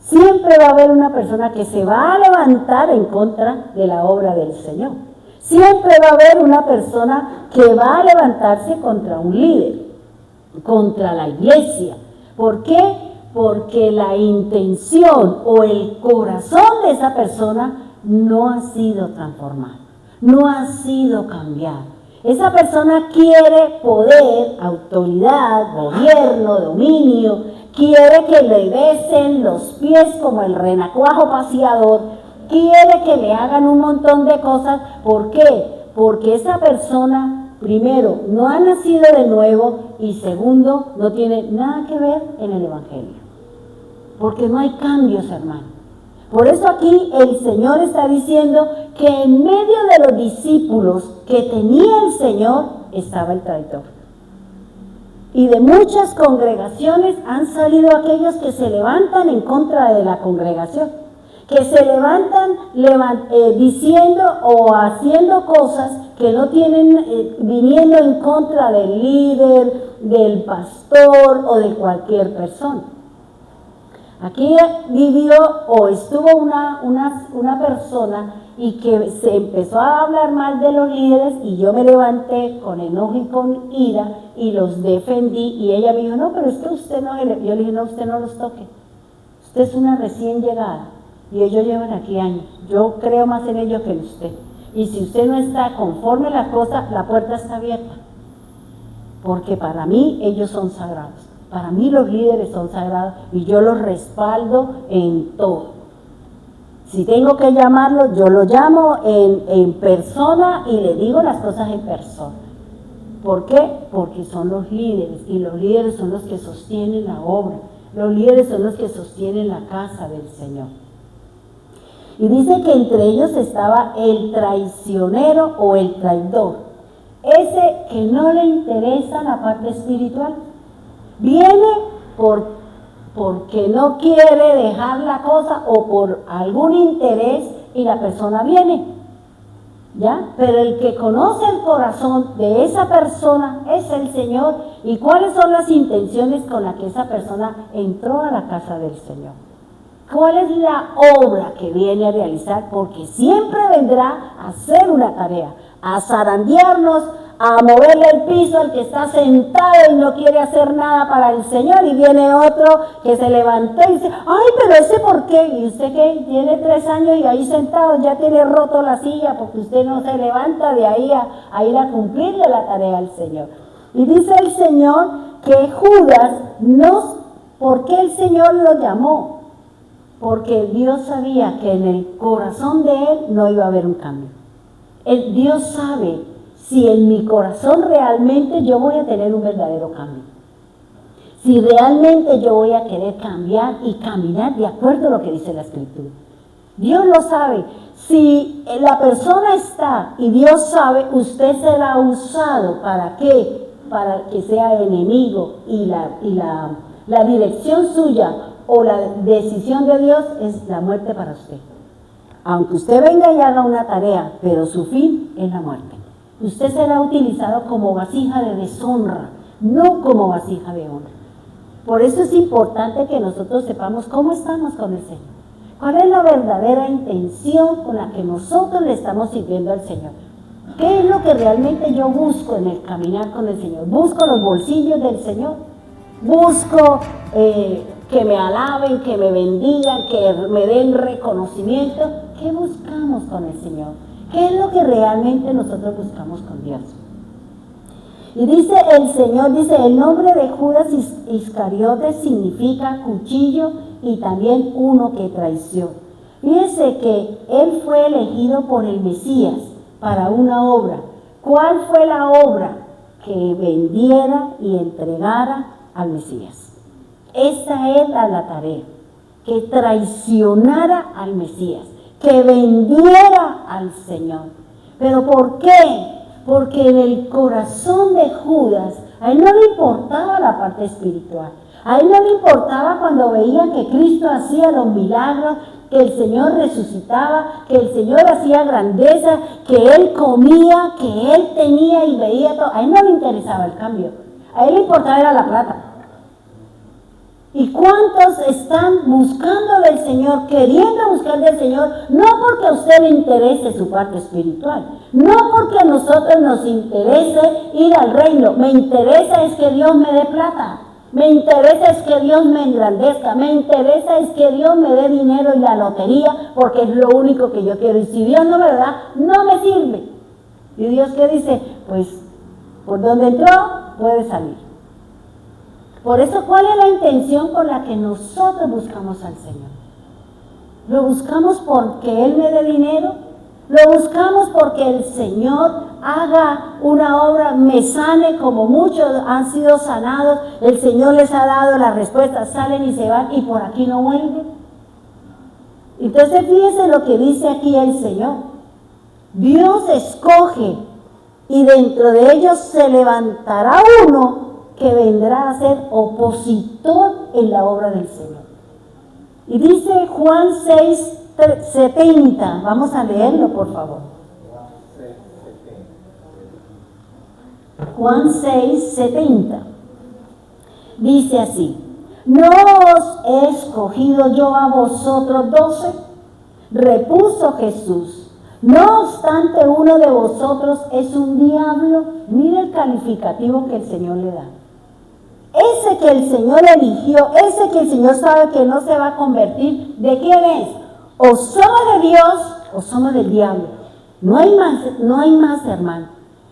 Siempre va a haber una persona que se va a levantar en contra de la obra del Señor. Siempre va a haber una persona que va a levantarse contra un líder, contra la iglesia. ¿Por qué? Porque la intención o el corazón de esa persona no ha sido transformado, no ha sido cambiado. Esa persona quiere poder, autoridad, gobierno, dominio, quiere que le besen los pies como el renacuajo paseador, quiere que le hagan un montón de cosas. ¿Por qué? Porque esa persona, primero, no ha nacido de nuevo y segundo, no tiene nada que ver en el Evangelio. Porque no hay cambios, hermano. Por eso aquí el Señor está diciendo que en medio de los discípulos que tenía el Señor estaba el traidor. Y de muchas congregaciones han salido aquellos que se levantan en contra de la congregación, que se levantan diciendo o haciendo cosas que no tienen, viniendo en contra del líder, del pastor o de cualquier persona. Aquí vivió o estuvo una persona y que se empezó a hablar mal de los líderes, y yo me levanté con enojo y con ira y los defendí, y ella me dijo, no, pero es que usted no, yo le dije, no, usted no los toque, usted es una recién llegada y ellos llevan aquí años, yo creo más en ellos que en usted, y si usted no está conforme a la cosa, la puerta está abierta, porque para mí ellos son sagrados. Para mí los líderes son sagrados y yo los respaldo en todo. Si tengo que llamarlo, yo lo llamo en persona y le digo las cosas en persona. ¿Por qué? Porque son los líderes, y los líderes son los que sostienen la obra. Los líderes son los que sostienen la casa del Señor. Y dice que entre ellos estaba el traicionero o el traidor. Ese que no le interesa la parte espiritual. Viene porque no quiere dejar la cosa o por algún interés, y la persona viene, ¿ya? Pero el que conoce el corazón de esa persona es el Señor. ¿Y cuáles son las intenciones con las que esa persona entró a la casa del Señor? ¿Cuál es la obra que viene a realizar? Porque siempre vendrá a hacer una tarea, a zarandearnos, a moverle el piso al que está sentado y no quiere hacer nada para el Señor, y viene otro que se levantó y dice, ay, pero ese ¿por qué? Y usted que tiene 3 años y ahí sentado ya tiene roto la silla porque usted no se levanta de ahí a ir a cumplirle la tarea al Señor. Y dice el Señor que Judas ¿por qué el Señor lo llamó? Porque Dios sabía que en el corazón de él no iba a haber un cambio. Dios sabe si en mi corazón realmente yo voy a tener un verdadero cambio. Si realmente yo voy a querer cambiar y caminar de acuerdo a lo que dice la Escritura. Dios lo sabe. Si la persona está y Dios sabe, usted será usado. ¿Para qué? Para que sea enemigo y la dirección suya o la decisión de Dios es la muerte para usted. Aunque usted venga y haga una tarea, pero su fin es la muerte. Usted será utilizado como vasija de deshonra, no como vasija de honra. Por eso es importante que nosotros sepamos cómo estamos con el Señor. ¿Cuál es la verdadera intención con la que nosotros le estamos sirviendo al Señor? ¿Qué es lo que realmente yo busco en el caminar con el Señor? ¿Busco los bolsillos del Señor? ¿Busco que me alaben, que me bendigan, que me den reconocimiento? ¿Qué buscamos con el Señor? ¿Qué es lo que realmente nosotros buscamos con Dios? Y dice el Señor, el nombre de Judas Iscariote significa cuchillo y también uno que traicionó. Fíjense que él fue elegido por el Mesías para una obra. ¿Cuál fue la obra? Que vendiera y entregara al Mesías. Esa era la tarea, que traicionara al Mesías, que vendiera al Señor. ¿Pero por qué? Porque en el corazón de Judas, a él no le importaba la parte espiritual. A él no le importaba cuando veía que Cristo hacía los milagros, que el Señor resucitaba, que el Señor hacía grandeza, que Él comía, que Él tenía y veía todo. A Él no le interesaba el cambio. A Él le importaba era la plata. ¿Y cuántos están buscando del Señor, queriendo buscar del Señor? No porque a usted le interese su parte espiritual, no porque a nosotros nos interese ir al reino. Me interesa es que Dios me dé plata. Me interesa es que Dios me engrandezca, me interesa es que Dios me dé dinero y la lotería, porque es lo único que yo quiero. Y si Dios no me lo da, no me sirve. ¿Y Dios qué dice? Pues, por donde entró, puede salir. Por eso, ¿cuál es la intención con la que nosotros buscamos al Señor? ¿Lo buscamos porque Él me dé dinero? ¿Lo buscamos porque el Señor haga una obra, me sane como muchos han sido sanados? El Señor les ha dado la respuesta, salen y se van y por aquí no vuelven. Entonces fíjense lo que dice aquí el Señor. Dios escoge y dentro de ellos se levantará uno que vendrá a ser opositor en la obra del Señor. Y dice Juan 6:70, vamos a leerlo por favor. Juan 6:70 dice así: ¿no os he escogido yo a vosotros 12? Repuso Jesús. No obstante, uno de vosotros es un diablo. Mira el calificativo que el Señor le da. Ese que el Señor eligió, ese que el Señor sabe que no se va a convertir, ¿de quién es? O somos de Dios o somos del diablo. No hay más, hermano.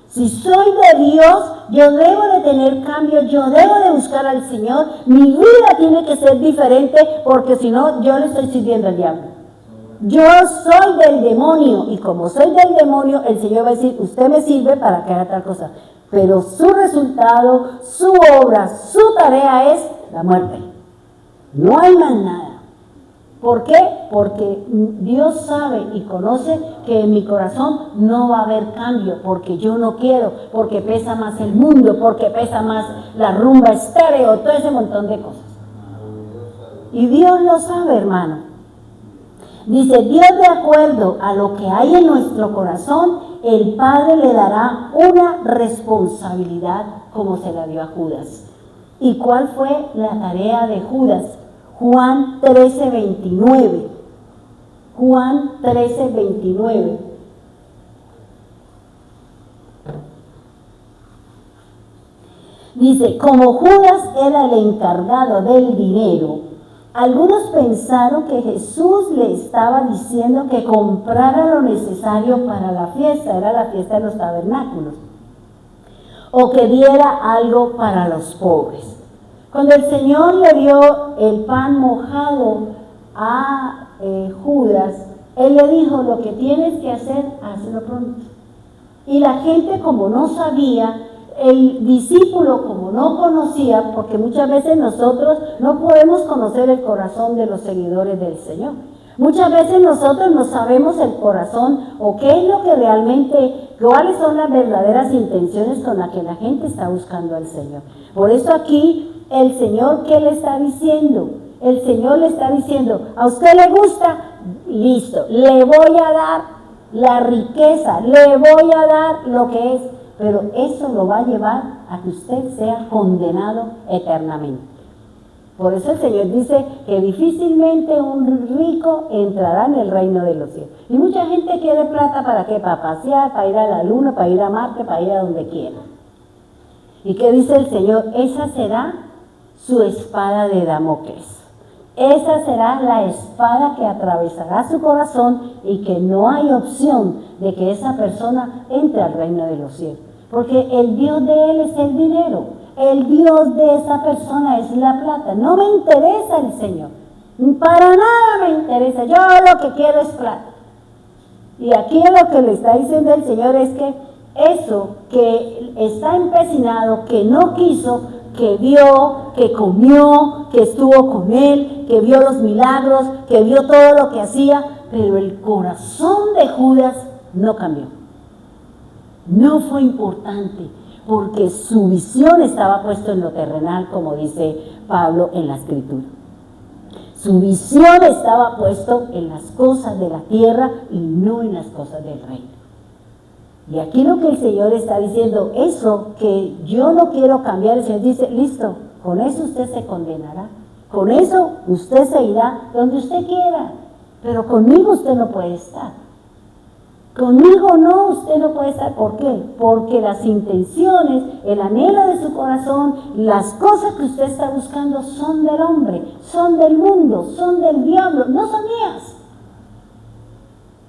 Si soy de Dios, yo debo de tener cambio, yo debo de buscar al Señor. Mi vida tiene que ser diferente, porque si no, yo le estoy sirviendo al diablo. Yo soy del demonio, y como soy del demonio, el Señor va a decir, usted me sirve para que haga tal cosa. Pero su resultado, su obra, su tarea es la muerte. No hay más nada. ¿Por qué? Porque Dios sabe y conoce que en mi corazón no va a haber cambio, porque yo no quiero, porque pesa más el mundo, porque pesa más la rumba estéreo, todo ese montón de cosas. Y Dios lo sabe, hermano. Dice, Dios, de acuerdo a lo que hay en nuestro corazón, el Padre le dará una responsabilidad como se la dio a Judas. ¿Y cuál fue la tarea de Judas? Juan 13:29. Juan 13:29. Dice, como Judas era el encargado del dinero, algunos pensaron que Jesús le estaba diciendo que comprara lo necesario para la fiesta, era la fiesta de los tabernáculos, o que diera algo para los pobres. Cuando el Señor le dio el pan mojado a Judas, Él le dijo, lo que tienes que hacer, hazlo pronto. Y la gente, como no sabía, el discípulo, como no conocía, porque muchas veces nosotros no podemos conocer el corazón de los seguidores del Señor. Muchas veces nosotros no sabemos el corazón o qué es lo que realmente, cuáles son las verdaderas intenciones con las que la gente está buscando al Señor. Por eso aquí el Señor, ¿qué le está diciendo? El Señor le está diciendo, ¿a usted le gusta? Listo, le voy a dar la riqueza, le voy a dar lo que es, pero eso lo va a llevar a que usted sea condenado eternamente. Por eso el Señor dice que difícilmente un rico entrará en el reino de los cielos. Y mucha gente quiere plata, ¿para qué? Para pasear, para ir a la luna, para ir a Marte, para ir a donde quiera. ¿Y qué dice el Señor? Esa será su espada de Damocles. Esa será la espada que atravesará su corazón y que no hay opción de que esa persona entre al reino de los cielos. Porque el Dios de él es el dinero. El Dios de esa persona es la plata. No me interesa el Señor. Para nada me interesa. Yo lo que quiero es plata. Y aquí lo que le está diciendo el Señor es que eso que está empecinado, que no quiso, que vio, que comió, que estuvo con él, que vio los milagros, que vio todo lo que hacía, pero el corazón de Judas no cambió. No fue importante, porque su visión estaba puesta en lo terrenal, como dice Pablo en la Escritura. Su visión estaba puesta en las cosas de la tierra y no en las cosas del reino. Y aquí lo que el Señor está diciendo, eso que yo no quiero cambiar, el Señor dice, listo, con eso usted se condenará. Con eso usted se irá donde usted quiera, pero conmigo usted no puede estar. Conmigo no, usted no puede estar. ¿Por qué? Porque las intenciones, el anhelo de su corazón, las cosas que usted está buscando son del hombre, son del mundo, son del diablo, no son mías.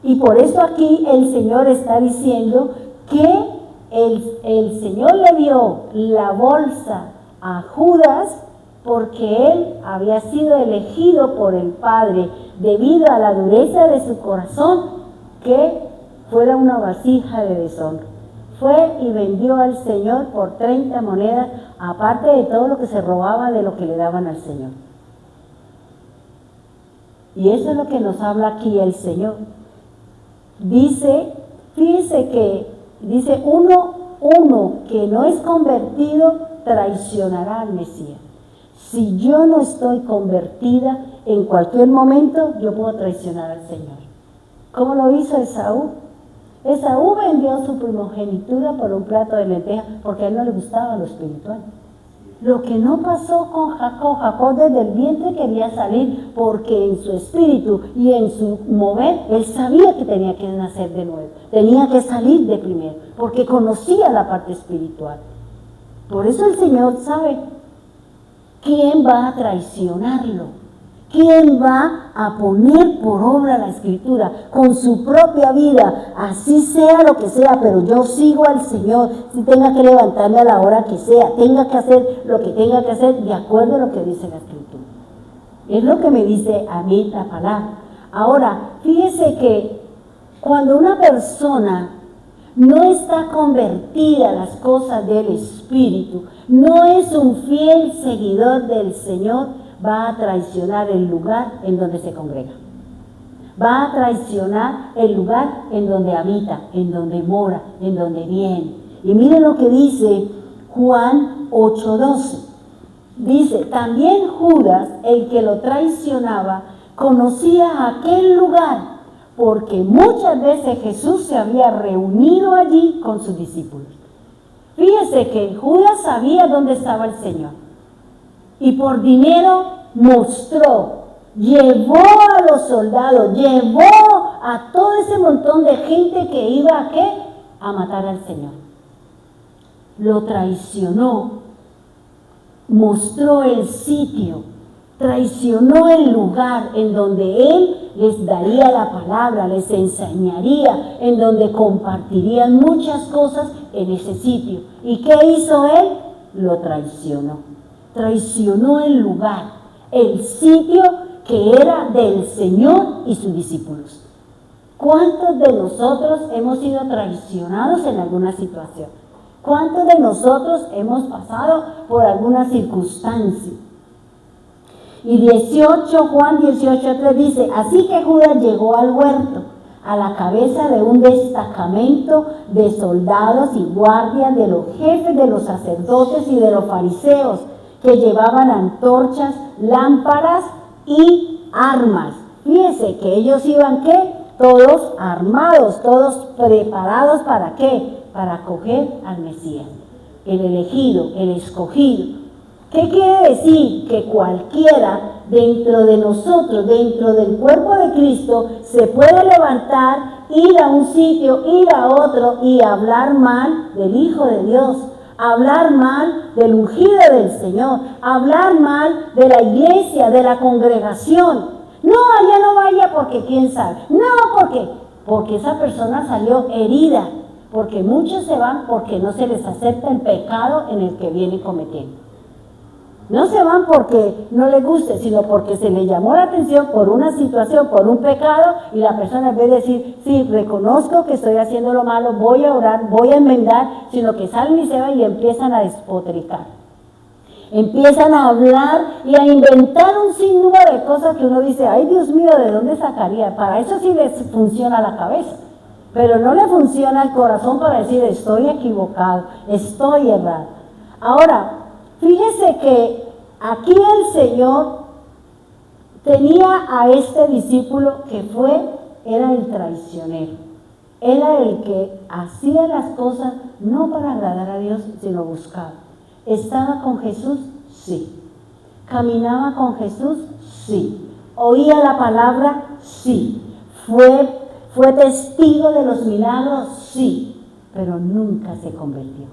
Y por eso aquí el Señor está diciendo que el Señor le dio la bolsa a Judas porque él había sido elegido por el Padre debido a la dureza de su corazón, que fuera una vasija de deshonra. Fue y vendió al Señor por 30 monedas, aparte de todo lo que se robaba de lo que le daban al Señor. Y eso es lo que nos habla aquí el Señor. Dice, fíjese que, dice, uno que no es convertido traicionará al Mesías. Si yo no estoy convertida, en cualquier momento yo puedo traicionar al Señor. ¿Cómo lo hizo Esaú? Esaú vendió su primogenitura por un plato de lentejas porque a él no le gustaba lo espiritual. Lo que no pasó con Jacob, Jacob desde el vientre quería salir porque en su espíritu y en su mover, él sabía que tenía que nacer de nuevo, tenía que salir de primero, porque conocía la parte espiritual. Por eso el Señor sabe quién va a traicionarlo. ¿Quién va a poner por obra la Escritura con su propia vida? Así sea lo que sea, pero yo sigo al Señor. Si tenga que levantarme a la hora que sea, tenga que hacer lo que tenga que hacer de acuerdo a lo que dice la Escritura. Es lo que me dice a mí la palabra. Ahora, fíjese que cuando una persona no está convertida a las cosas del Espíritu, no es un fiel seguidor del Señor, va a traicionar el lugar en donde se congrega. Va a traicionar el lugar en donde habita, en donde mora, en donde viene. Y miren lo que dice Juan 8:12. Dice, también Judas, el que lo traicionaba, conocía aquel lugar, porque muchas veces Jesús se había reunido allí con sus discípulos. Fíjese que Judas sabía dónde estaba el Señor. Y por dinero mostró, llevó a los soldados, llevó a todo ese montón de gente que iba ¿a qué? A matar al Señor. Lo traicionó, mostró el sitio, traicionó el lugar en donde él les daría la palabra, les enseñaría, en donde compartirían muchas cosas en ese sitio. ¿Y qué hizo él? Lo traicionó. Traicionó el lugar, el sitio que era del Señor y sus discípulos. ¿Cuántos de nosotros hemos sido traicionados en alguna situación? ¿Cuántos de nosotros hemos pasado por alguna circunstancia? Y Juan 18:3 dice, así que Judas llegó al huerto, a la cabeza de un destacamento de soldados y guardias de los jefes de los sacerdotes y de los fariseos, que llevaban antorchas, lámparas y armas. Fíjese que ellos iban, ¿qué? Todos armados, todos preparados, ¿para qué? Para acoger al Mesías, el elegido, el escogido. ¿Qué quiere decir? Que cualquiera dentro de nosotros, dentro del cuerpo de Cristo, se puede levantar, ir a un sitio, ir a otro y hablar mal del Hijo de Dios, hablar mal del ungido del Señor, hablar mal de la iglesia, de la congregación. No, allá no vaya porque quién sabe. No, porque esa persona salió herida, porque muchos se van porque no se les acepta el pecado en el que vienen cometiendo. No se van porque no les guste, sino porque se les llamó la atención por una situación, por un pecado, y la persona en vez de decir, sí, reconozco que estoy haciendo lo malo, voy a orar, voy a enmendar, sino que salen y se van y empiezan a despotricar. Empiezan a hablar y a inventar un sinnúmero de cosas que uno dice, ay Dios mío, ¿de dónde sacaría? Para eso sí les funciona la cabeza, pero no le funciona el corazón para decir, estoy equivocado, estoy errado. Ahora, fíjese que aquí el Señor tenía a este discípulo que era el traicionero, era el que hacía las cosas no para agradar a Dios, sino buscar. ¿Estaba con Jesús? Sí. ¿Caminaba con Jesús? Sí. ¿Oía la palabra? Sí. ¿Fue testigo de los milagros? Sí. Pero nunca se convirtió.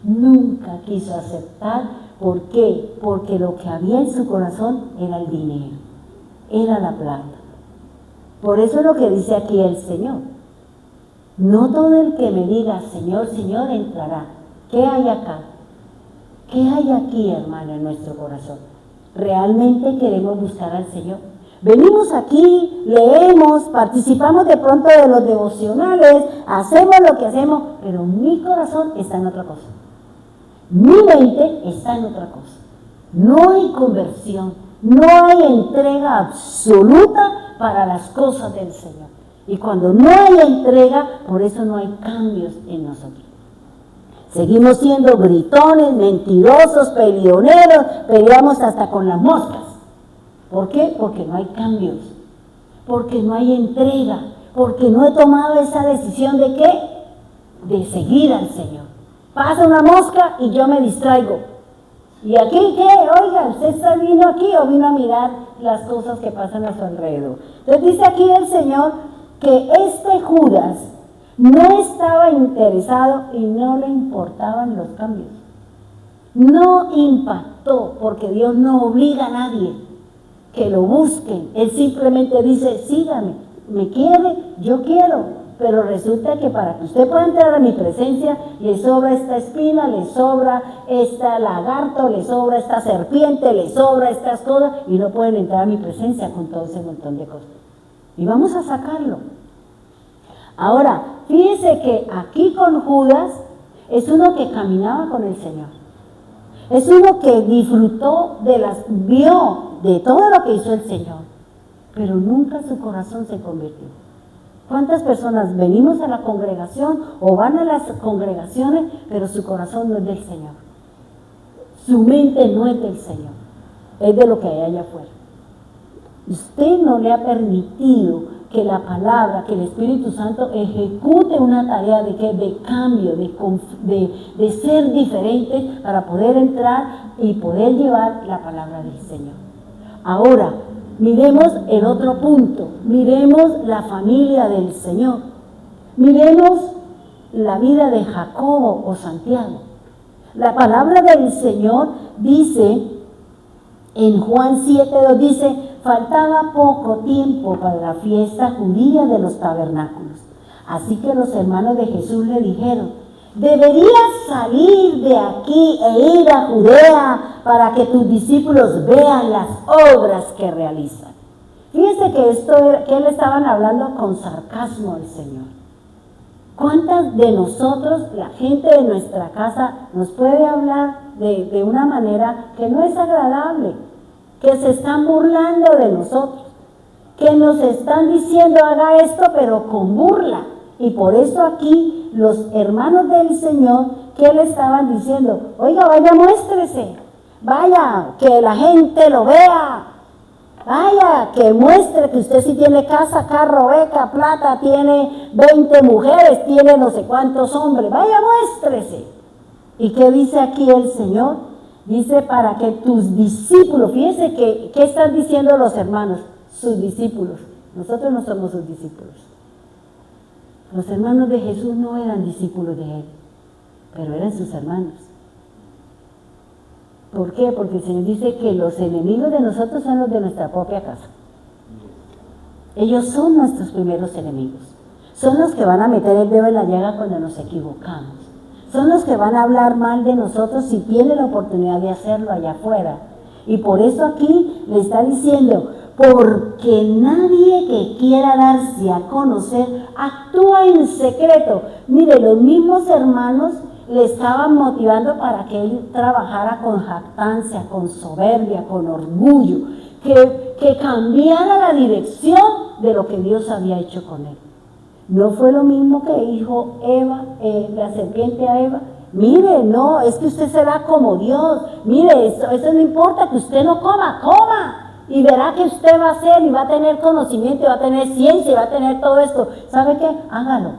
Nunca quiso aceptar. ¿Por qué? Porque lo que había en su corazón era el dinero, era la plata. Por eso es lo que dice aquí el Señor. No todo el que me diga, Señor, Señor, entrará. ¿Qué hay acá? ¿Qué hay aquí, hermano, en nuestro corazón? ¿Realmente queremos buscar al Señor? Venimos aquí, leemos, participamos de pronto de los devocionales, hacemos lo que hacemos, pero mi corazón está en otra cosa. Mi mente está en otra cosa. No hay conversión, no hay entrega absoluta para las cosas del Señor. Y cuando no hay entrega, por eso no hay cambios en nosotros. Seguimos siendo gritones, mentirosos, peleoneros, peleamos hasta con las moscas. ¿Por qué? Porque no hay cambios, porque no hay entrega, porque no he tomado esa decisión de ¿qué? De seguir al Señor. Pasa una mosca y yo me distraigo. ¿Y aquí qué? Oiga, ¿usted vino aquí o vino a mirar las cosas que pasan a su alrededor? Entonces dice aquí el Señor que este Judas no estaba interesado y no le importaban los cambios. No impactó, porque Dios no obliga a nadie que lo busquen. Él simplemente dice, sígame, me quiere, yo quiero. Pero resulta que para que usted pueda entrar a mi presencia, le sobra esta espina, le sobra esta lagarto, le sobra esta serpiente, le sobra estas cosas, y no pueden entrar a mi presencia con todo ese montón de cosas. Y vamos a sacarlo. Ahora, fíjese que aquí con Judas es uno que caminaba con el Señor. Es uno que disfrutó vio de todo lo que hizo el Señor, pero nunca su corazón se convirtió. ¿Cuántas personas venimos a la congregación o van a las congregaciones, pero su corazón no es del Señor? Su mente no es del Señor, es de lo que hay allá afuera. Usted no le ha permitido que la palabra, que el Espíritu Santo ejecute una tarea de cambio, de ser diferente para poder entrar y poder llevar la palabra del Señor. Ahora, miremos el otro punto, miremos la familia del Señor, miremos la vida de Jacobo o Santiago. La palabra del Señor dice, en Juan 7:2 dice, faltaba poco tiempo para la fiesta judía de los tabernáculos. Así que los hermanos de Jesús le dijeron, deberías salir de aquí e ir a Judea para que tus discípulos vean las obras que realizan. Fíjense que él estaban hablando con sarcasmo al Señor. ¿Cuántas de nosotros, la gente de nuestra casa, nos puede hablar de una manera que no es agradable? Que se están burlando de nosotros, que nos están diciendo haga esto pero con burla. Y por eso aquí los hermanos del Señor, ¿qué le estaban diciendo? Oiga, vaya, muéstrese, vaya, que la gente lo vea, vaya, que muestre que usted sí tiene casa, carro, beca, plata, tiene 20 mujeres, tiene no sé cuántos hombres, vaya, muéstrese. ¿Y qué dice aquí el Señor? Dice para que tus discípulos, fíjense que, ¿qué están diciendo los hermanos? Sus discípulos. Nosotros no somos sus discípulos. Los hermanos de Jesús no eran discípulos de Él, pero eran sus hermanos. ¿Por qué? Porque el Señor dice que los enemigos de nosotros son los de nuestra propia casa. Ellos son nuestros primeros enemigos. Son los que van a meter el dedo en la llaga cuando nos equivocamos. Son los que van a hablar mal de nosotros si tienen la oportunidad de hacerlo allá afuera. Y por eso aquí le está diciendo, porque nadie que quiera darse a conocer actúa en secreto. Mire, los mismos hermanos le estaban motivando para que él trabajara con jactancia, con soberbia, con orgullo, que cambiara la dirección de lo que Dios había hecho con él. No fue lo mismo que dijo Eva, la serpiente a Eva. Mire, no, es que usted será como Dios. Mire, eso no importa, que usted no coma, coma. Y verá que usted va a hacer y va a tener conocimiento, y va a tener ciencia, y va a tener todo esto. ¿Sabe qué? Hágalo.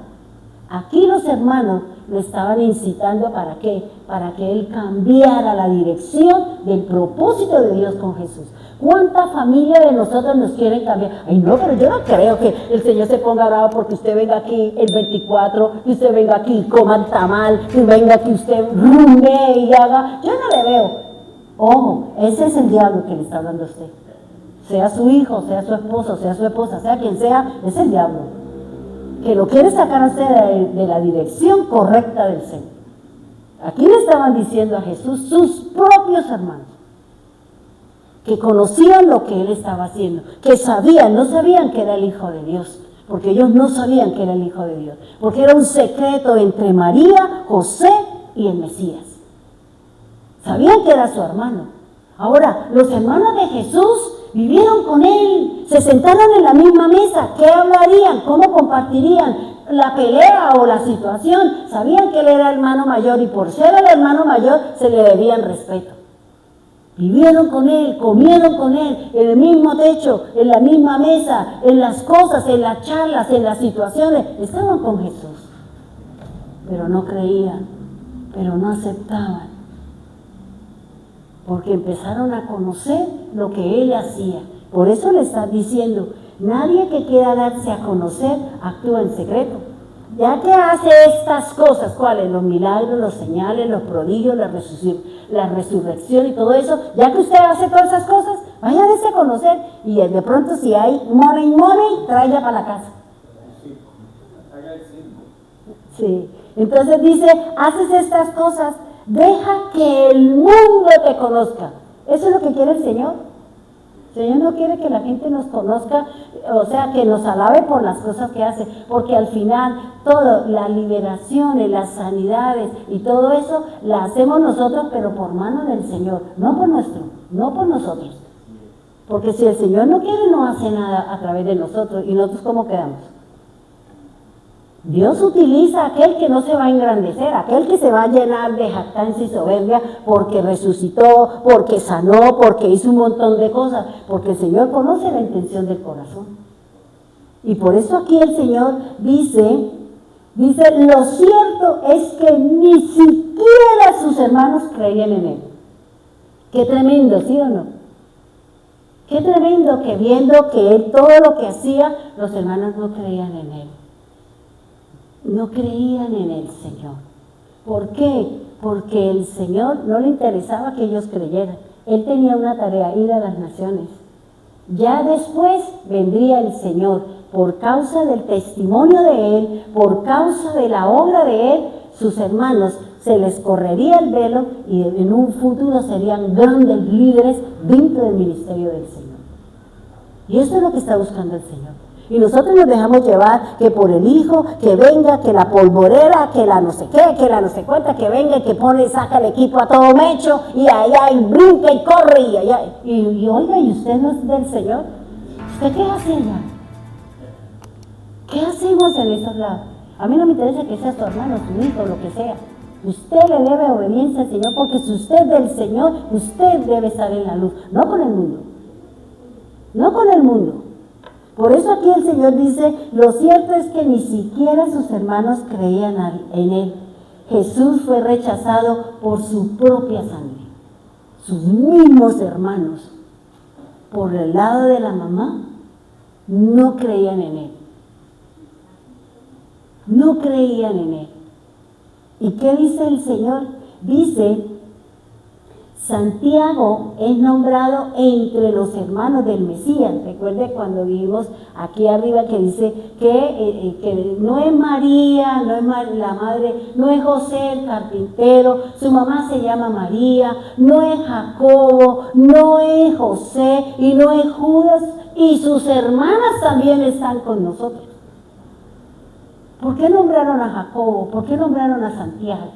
Aquí los hermanos lo estaban incitando ¿para qué? Para que él cambiara la dirección del propósito de Dios con Jesús. ¿Cuánta familia de nosotros nos quieren cambiar? Ay, no, pero yo no creo que el Señor se ponga bravo porque usted venga aquí el 24, y usted venga aquí y coma el tamal, y venga aquí usted rume y haga. Yo no le veo. Ojo, ese es el diablo que le está hablando a usted. Sea su hijo, sea su esposo, sea su esposa, sea quien sea, es el diablo. Que lo quiere sacar a usted de la dirección correcta del Señor. Aquí le estaban diciendo a Jesús sus propios hermanos, que conocían lo que él estaba haciendo, que sabían, no sabían que era el Hijo de Dios, porque ellos no sabían que era el Hijo de Dios, porque era un secreto entre María, José y el Mesías. Sabían que era su hermano. Ahora, los hermanos de Jesús vivieron con él, se sentaron en la misma mesa. ¿Qué hablarían? ¿Cómo compartirían la pelea o la situación? Sabían que él era el hermano mayor y por ser el hermano mayor se le debían respeto. Vivieron con él, comieron con él, en el mismo techo, en la misma mesa, en las cosas, en las charlas, en las situaciones. Estaban con Jesús, pero no creían, pero no aceptaban. Porque empezaron a conocer lo que él hacía. Por eso le está diciendo, nadie que quiera darse a conocer actúa en secreto. Ya que hace estas cosas, ¿cuáles? Los milagros, los señales, los prodigios, la resurrección y todo eso, ya que usted hace todas esas cosas, vaya a darse a conocer y de pronto si hay money, tráiga para la casa. Sí, entonces dice, haces estas cosas, deja que el mundo te conozca. Eso es lo que quiere el Señor. El Señor no quiere que la gente nos conozca, o sea, que nos alabe por las cosas que hace, porque al final todo, la liberación, las sanidades y todo eso, la hacemos nosotros, pero por mano del Señor, no por nosotros. Porque si el Señor no quiere, no hace nada a través de nosotros. ¿Y nosotros cómo quedamos? Dios utiliza a aquel que no se va a engrandecer, aquel que se va a llenar de jactancia y soberbia porque resucitó, porque sanó, porque hizo un montón de cosas, porque el Señor conoce la intención del corazón. Y por eso aquí el Señor dice, lo cierto es que ni siquiera sus hermanos creían en él. Qué tremendo, ¿sí o no? Qué tremendo que viendo que él todo lo que hacía, los hermanos no creían en él. No creían en el Señor. ¿Por qué? Porque el Señor no le interesaba que ellos creyeran. Él tenía una tarea, ir a las naciones. Ya después vendría el Señor. Por causa del testimonio de Él, por causa de la obra de Él, sus hermanos se les correría el velo y en un futuro serían grandes líderes dentro del ministerio del Señor. Y eso es lo que está buscando el Señor. Y nosotros nos dejamos llevar que por el hijo, que venga, que la polvorera, que la no sé qué, que la no sé cuánta, que venga y que pone y saca el equipo a todo mecho y allá y brinca y corre y allá. Y oiga, ¿y usted no es del Señor? ¿Usted qué hace allá? ¿Qué hacemos en esos lados? A mí no me interesa que sea su hermano, su hijo, lo que sea. Usted le debe obediencia al Señor porque si usted es del Señor, usted debe estar en la luz, no con el mundo. No con el mundo. Por eso aquí el Señor dice, lo cierto es que ni siquiera sus hermanos creían en Él. Jesús fue rechazado por su propia sangre. Sus mismos hermanos, por el lado de la mamá, no creían en Él. No creían en Él. ¿Y qué dice el Señor? Dice, Santiago es nombrado entre los hermanos del Mesías. Recuerde cuando vimos aquí arriba que dice que no es María, no es la madre, no es José el carpintero, su mamá se llama María, no es Jacobo, no es José y no es Judas, y sus hermanas también están con nosotros. ¿Por qué nombraron a Jacobo? ¿Por qué nombraron a Santiago?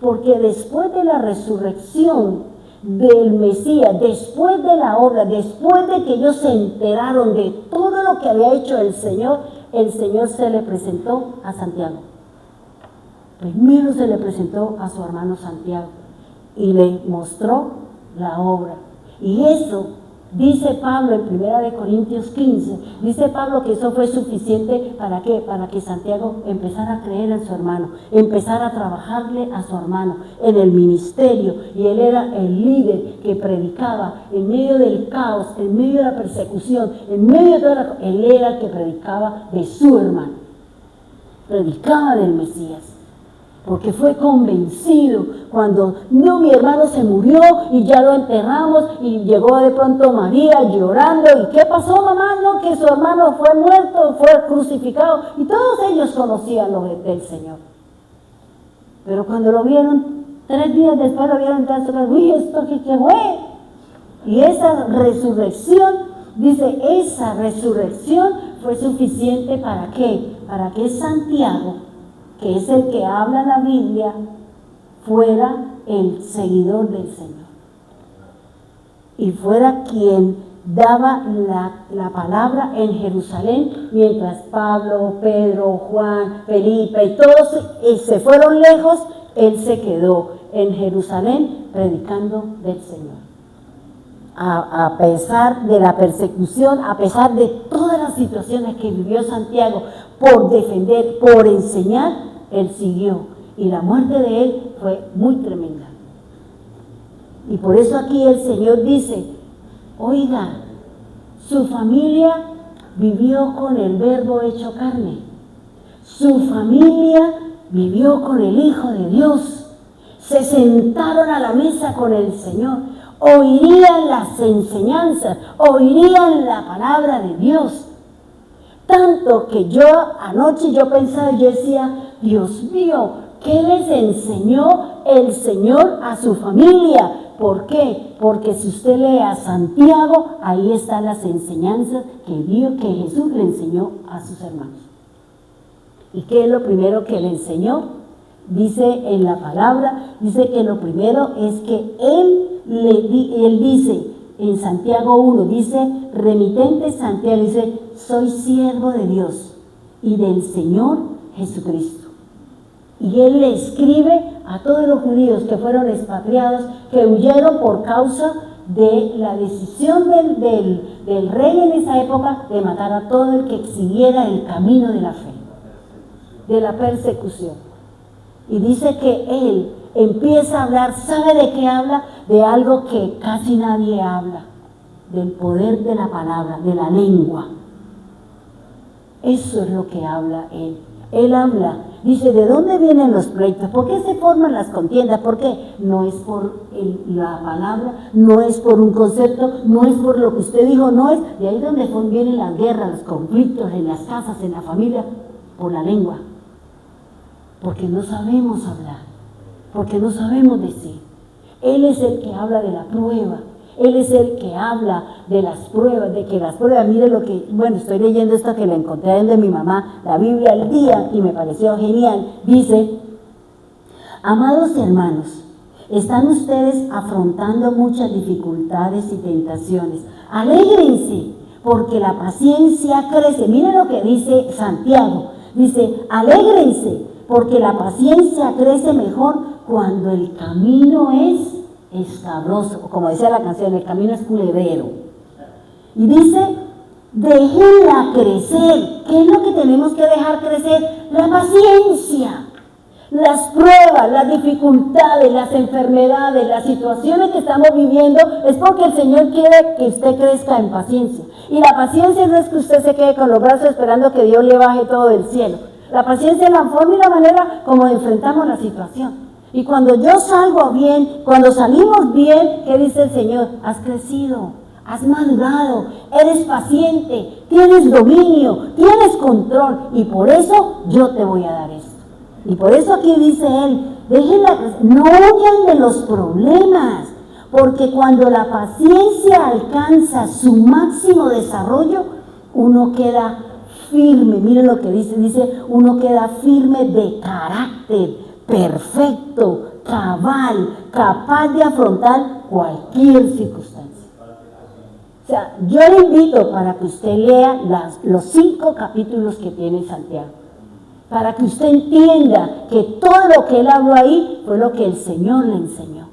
Porque después de la resurrección del Mesías, después de la obra, después de que ellos se enteraron de todo lo que había hecho el Señor se le presentó a Santiago. Primero se le presentó a su hermano Santiago y le mostró la obra. Y eso, dice Pablo en 1 Corintios 15, dice Pablo que eso fue suficiente ¿para qué? Para que Santiago empezara a creer en su hermano, empezara a trabajarle a su hermano en el ministerio, y él era el líder que predicaba en medio del caos, en medio de la persecución, en medio de toda la... Él era el que predicaba de su hermano, predicaba del Mesías. Porque fue convencido cuando, no, mi hermano se murió y ya lo enterramos, y llegó de pronto María llorando, ¿y qué pasó, mamá? No, que su hermano fue muerto, fue crucificado, y todos ellos conocían lo del Señor. Pero cuando lo vieron, 3 días después lo vieron entrar a su casa, uy, ¿esto qué fue? Y esa resurrección, dice, esa resurrección fue suficiente ¿para qué? Para que Santiago, que es el que habla la Biblia, fuera el seguidor del Señor. Y fuera quien daba la palabra en Jerusalén, mientras Pablo, Pedro, Juan, Felipe y todos se fueron lejos, él se quedó en Jerusalén predicando del Señor. A pesar de la persecución, a pesar de todas las situaciones que vivió Santiago, por defender, por enseñar, él siguió, y la muerte de él fue muy tremenda. Y por eso aquí el Señor dice, oiga, su familia vivió con el Verbo hecho carne, su familia vivió con el Hijo de Dios, se sentaron a la mesa con el Señor, oirían las enseñanzas, oirían la palabra de Dios. Tanto que yo anoche pensaba, yo decía, Dios mío, ¿qué les enseñó el Señor a su familia? ¿Por qué? Porque si usted lee a Santiago, ahí están las enseñanzas que Jesús le enseñó a sus hermanos. ¿Y qué es lo primero que le enseñó? Dice en la palabra, dice que lo primero es que él dice, en Santiago 1, dice, remitente Santiago, dice, soy siervo de Dios y del Señor Jesucristo. Y él le escribe a todos los judíos que fueron expatriados, que huyeron por causa de la decisión del rey en esa época de matar a todo el que siguiera el camino de la fe, de la persecución. Y dice que él empieza a hablar, ¿sabe de qué habla? De algo que casi nadie habla, del poder de la palabra, de la lengua. Eso es lo que habla él. Él habla, dice, ¿de dónde vienen los pleitos? ¿Por qué se forman las contiendas? ¿Por qué? No es por la palabra, no es por un concepto, no es por lo que usted dijo, no es de ahí donde vienen las guerras, los conflictos en las casas, en la familia, por la lengua. Porque no sabemos hablar, porque no sabemos decir. Él es el que habla de la prueba, Él es el que habla de las pruebas, de que las pruebas, mire lo que, bueno, estoy leyendo esto que le encontré de mi mamá, la Biblia al día, y me pareció genial. Dice: amados hermanos, están ustedes afrontando muchas dificultades y tentaciones. Alégrense, porque la paciencia crece. Miren lo que dice Santiago. Dice: alégrense, porque la paciencia crece mejor cuando el camino es escabroso. Como decía la canción, el camino es culebrero. Y dice: déjenla crecer. ¿Qué es lo que tenemos que dejar crecer? La paciencia. Las pruebas, las dificultades, las enfermedades, las situaciones que estamos viviendo es porque el Señor quiere que usted crezca en paciencia. Y la paciencia no es que usted se quede con los brazos esperando que Dios le baje todo del cielo. La paciencia es la forma y la manera como enfrentamos la situación. Y cuando yo salgo bien, cuando salimos bien, ¿qué dice el Señor? Has crecido, has madurado, eres paciente, tienes dominio, tienes control, y por eso yo te voy a dar esto. Y por eso aquí dice él: déjenla, no huyan de los problemas, porque cuando la paciencia alcanza su máximo desarrollo, uno queda firme. Miren lo que dice, uno queda firme de carácter, perfecto, cabal, capaz de afrontar cualquier circunstancia. O sea, yo le invito para que usted lea los 5 capítulos que tiene Santiago, para que usted entienda que todo lo que él habló ahí fue lo que el Señor le enseñó.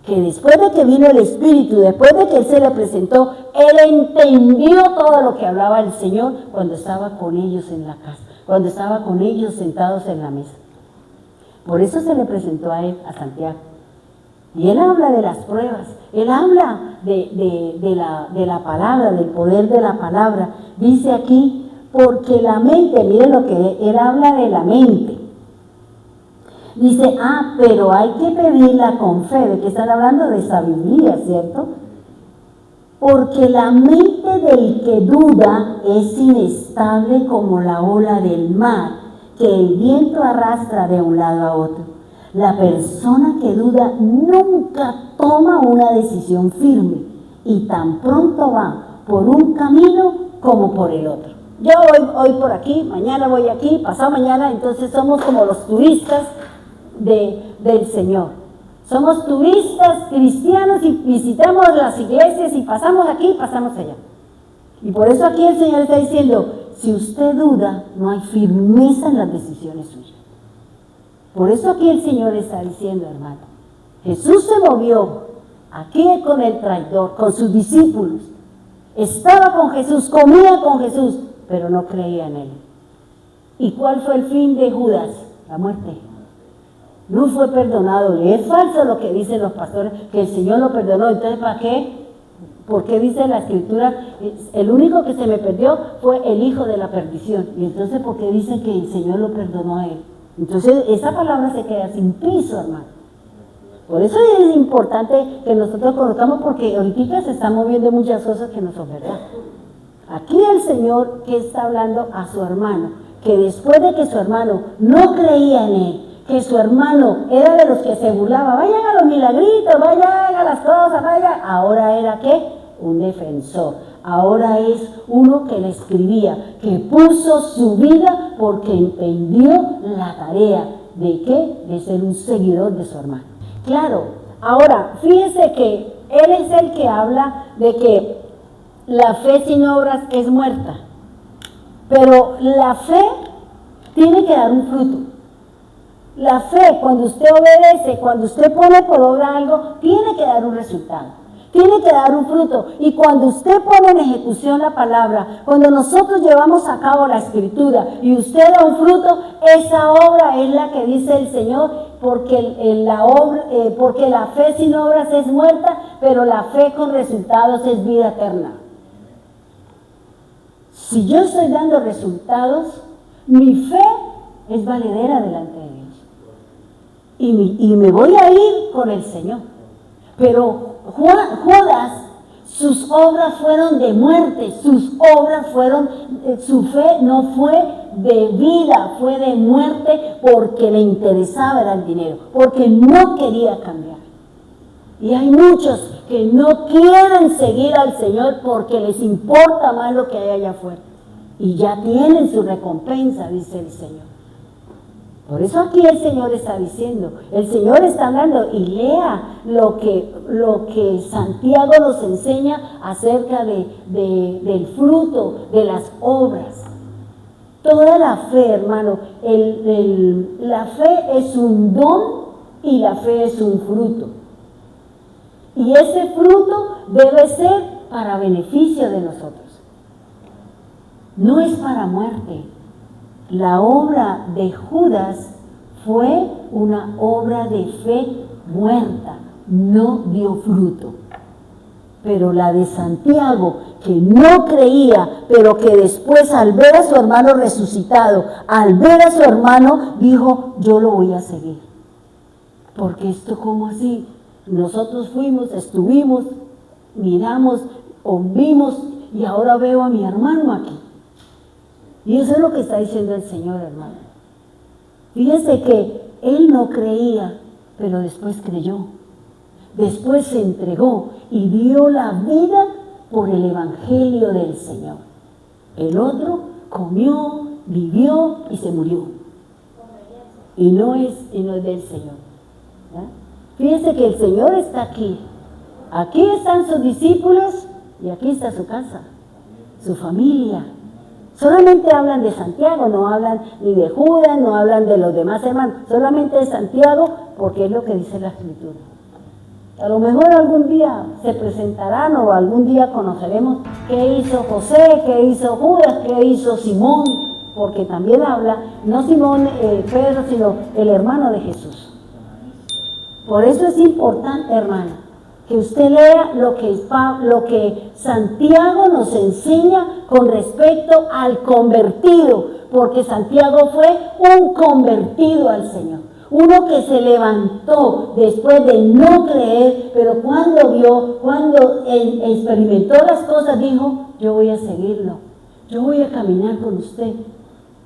Que después de que vino el Espíritu, después de que él se le presentó, él entendió todo lo que hablaba el Señor cuando estaba con ellos en la casa, cuando estaba con ellos sentados en la mesa. Por eso se le presentó a él, a Santiago. Y él habla de las pruebas, él habla de la palabra, del poder de la palabra. Dice aquí: porque la mente, miren lo que él habla de la mente. Dice: pero hay que pedirla con fe. ¿De qué están hablando? De sabiduría, ¿cierto? Porque la mente del que duda es inestable como la ola del mar, que el viento arrastra de un lado a otro. La persona que duda nunca toma una decisión firme, y tan pronto va por un camino como por el otro. Yo hoy por aquí, mañana voy aquí, pasado mañana. Entonces somos como los turistas del Señor. Somos turistas cristianos y visitamos las iglesias y pasamos aquí y pasamos allá. Y por eso aquí el Señor está diciendo: si usted duda, no hay firmeza en las decisiones suyas. Por eso aquí el Señor está diciendo, hermano, Jesús se movió aquí con el traidor, con sus discípulos. Estaba con Jesús, comía con Jesús, pero no creía en él. ¿Y cuál fue el fin de Judas? La muerte. No fue perdonado. Y es falso lo que dicen los pastores, que el Señor lo perdonó. Entonces, ¿para qué? Porque dice la Escritura: el único que se me perdió fue el hijo de la perdición. Y entonces, ¿por qué dicen que el Señor lo perdonó a él? Entonces, esa palabra se queda sin piso, hermano. Por eso es importante que nosotros conozcamos, porque ahorita se están moviendo muchas cosas que no son verdad. Aquí el Señor, que está hablando a su hermano, que después de que su hermano no creía en él, que su hermano era de los que se burlaba: vayan a los milagritos, vayan a las cosas, vayan. Ahora era ¿qué? Un defensor. Ahora es uno que le escribía, que puso su vida porque entendió la tarea de ¿qué? De ser un seguidor de su hermano. Claro, ahora fíjense que él es el que habla de que la fe sin obras es muerta, pero la fe tiene que dar un fruto. La fe, cuando usted obedece, cuando usted pone por obra algo, tiene que dar un resultado, tiene que dar un fruto. Y cuando usted pone en ejecución la palabra, cuando nosotros llevamos a cabo la Escritura y usted da un fruto, esa obra es la que dice el Señor, porque la fe sin obras es muerta, pero la fe con resultados es vida eterna. Si yo estoy dando resultados, mi fe es valedera delante de Dios. Y me voy a ir con el Señor. Pero Judas, sus obras fueron de muerte, su fe no fue de vida, fue de muerte, porque le interesaba el dinero, porque no quería cambiar. Y hay muchos que no quieren seguir al Señor porque les importa más lo que hay allá afuera. Y ya tienen su recompensa, dice el Señor. Por eso aquí el Señor está diciendo, el Señor está hablando, y lea lo que Santiago nos enseña acerca del fruto, de las obras. Toda la fe, hermano, la fe es un don y la fe es un fruto. Y ese fruto debe ser para beneficio de nosotros. No es para muerte. La obra de Judas fue una obra de fe muerta, no dio fruto. Pero la de Santiago, que no creía, pero que después al ver a su hermano resucitado, al ver a su hermano, dijo, yo lo voy a seguir. Porque esto, ¿cómo así? Nosotros fuimos, estuvimos, miramos, vimos, y ahora veo a mi hermano aquí. Y eso es lo que está diciendo el Señor, hermano. Fíjese que él no creía, pero después creyó. Después se entregó y dio la vida por el Evangelio del Señor. El otro comió, vivió y se murió. Y no es del Señor. ¿Ya? Fíjese que el Señor está aquí. Aquí están sus discípulos y aquí está su casa, su familia. Solamente hablan de Santiago, no hablan ni de Judas, no hablan de los demás hermanos, solamente de Santiago, porque es lo que dice la Escritura. A lo mejor algún día se presentarán o algún día conoceremos qué hizo José, qué hizo Judas, qué hizo Simón, porque también habla, no Simón Pedro, sino el hermano de Jesús. Por eso es importante, hermano, que usted lea lo que Santiago nos enseña con respecto al convertido, porque Santiago fue un convertido al Señor, uno que se levantó después de no creer, pero cuando experimentó las cosas, dijo, yo voy a seguirlo, yo voy a caminar con usted.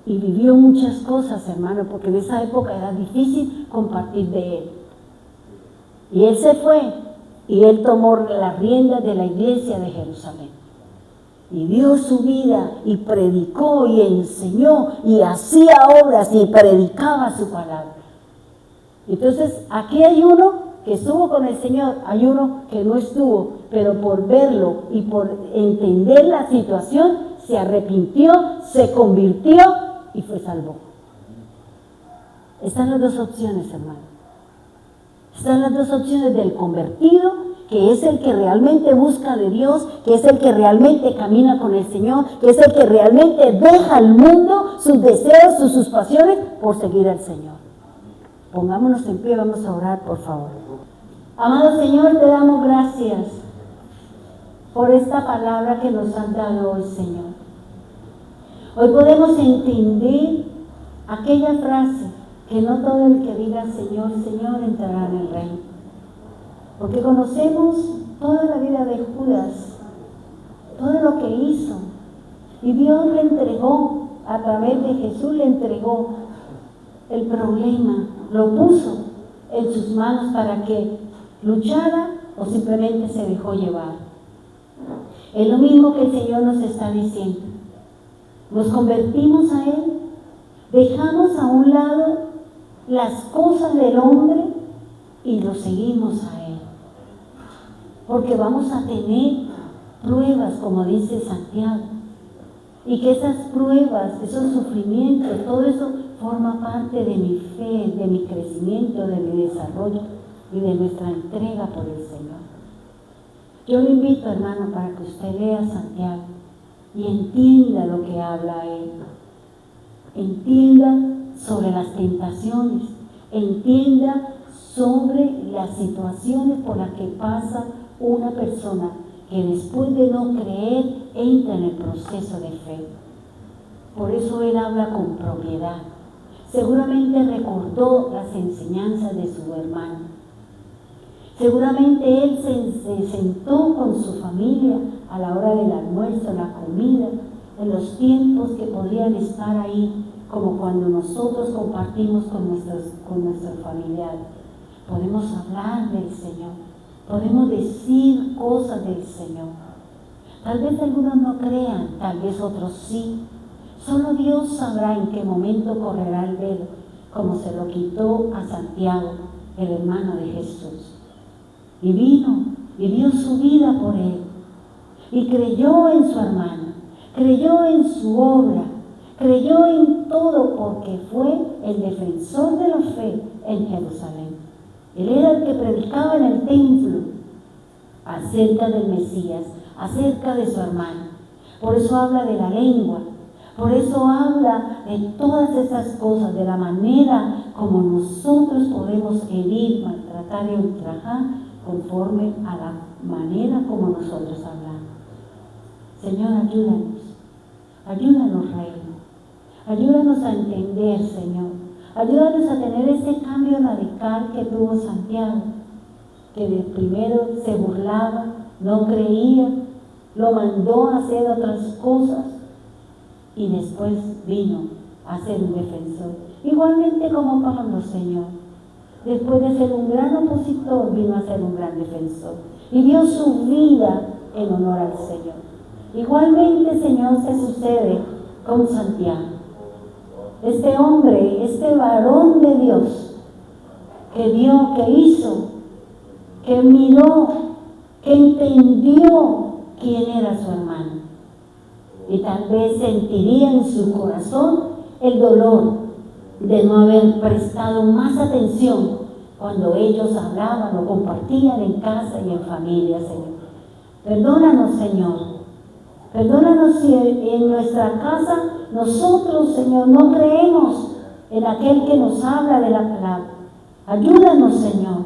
Y vivió muchas cosas, hermano, porque en esa época era difícil compartir de él. Y él se fue. Y él tomó las riendas de la iglesia de Jerusalén. Y dio su vida y predicó y enseñó y hacía obras y predicaba su palabra. Entonces, aquí hay uno que estuvo con el Señor, hay uno que no estuvo, pero por verlo y por entender la situación, se arrepintió, se convirtió y fue salvo. Están las dos opciones, hermano. Están las dos opciones del convertido, que es el que realmente busca de Dios, que es el que realmente camina con el Señor, que es el que realmente deja al mundo sus deseos, sus pasiones, por seguir al Señor. Pongámonos en pie, vamos a orar, por favor. Amado Señor, te damos gracias por esta palabra que nos han dado hoy, Señor. Hoy podemos entender aquella frase, que no todo el que diga Señor, Señor entrará en el reino. Porque conocemos toda la vida de Judas, todo lo que hizo. Y Dios le entregó, a través de Jesús le entregó el problema, lo puso en sus manos para que luchara o simplemente se dejó llevar. Es lo mismo que el Señor nos está diciendo. Nos convertimos a Él, dejamos a un lado las cosas del hombre y lo seguimos a Él. Porque vamos a tener pruebas, como dice Santiago. Y que esas pruebas, esos sufrimientos, todo eso forma parte de mi fe, de mi crecimiento, de mi desarrollo y de nuestra entrega por el Señor. Yo le invito, hermano, para que usted lea Santiago y entienda lo que habla Él. Entienda sobre las tentaciones, entienda sobre las situaciones por las que pasa una persona que después de no creer entra en el proceso de fe. Por eso él habla con propiedad. Seguramente recordó las enseñanzas de su hermano. Seguramente él se sentó con su familia a la hora del almuerzo, la comida, en los tiempos que podrían estar ahí, como cuando nosotros compartimos con nuestros familiares. Podemos hablar del Señor. podemos decir cosas del Señor. Tal vez algunos no crean, tal vez otros sí. Solo Dios sabrá en qué momento correrá el velo, como se lo quitó a Santiago, el hermano de Jesús. Y vino y dio su vida por él. Y creyó en su hermano, creyó en su obra, creyó en todo porque fue el defensor de la fe en Jerusalén. Él era el que predicaba en el templo acerca del Mesías, acerca de su hermano. Por eso habla de la lengua, por eso habla de todas esas cosas, de la manera como nosotros podemos herir, maltratar y ultrajar conforme a la manera como nosotros hablamos. Señor, ayúdanos, Reino. Ayúdanos a entender, Señor. Ayúdanos a tener ese cambio radical que tuvo Santiago, que de primero se burlaba, no creía, lo mandó a hacer otras cosas y después vino a ser un defensor. Igualmente como Pablo, Señor. Después de ser un gran opositor, vino a ser un gran defensor y dio su vida en honor al Señor. Igualmente, Señor, se sucede con Santiago. Este hombre, este varón de Dios, que vio, que hizo, que miró, que entendió quién era su hermano. Y tal vez sentiría en su corazón el dolor de no haber prestado más atención cuando ellos hablaban o compartían en casa y en familia, Señor. Perdónanos, Señor. Perdónanos si en nuestra casa nosotros, Señor, no creemos en aquel que nos habla de la palabra. Ayúdanos, Señor.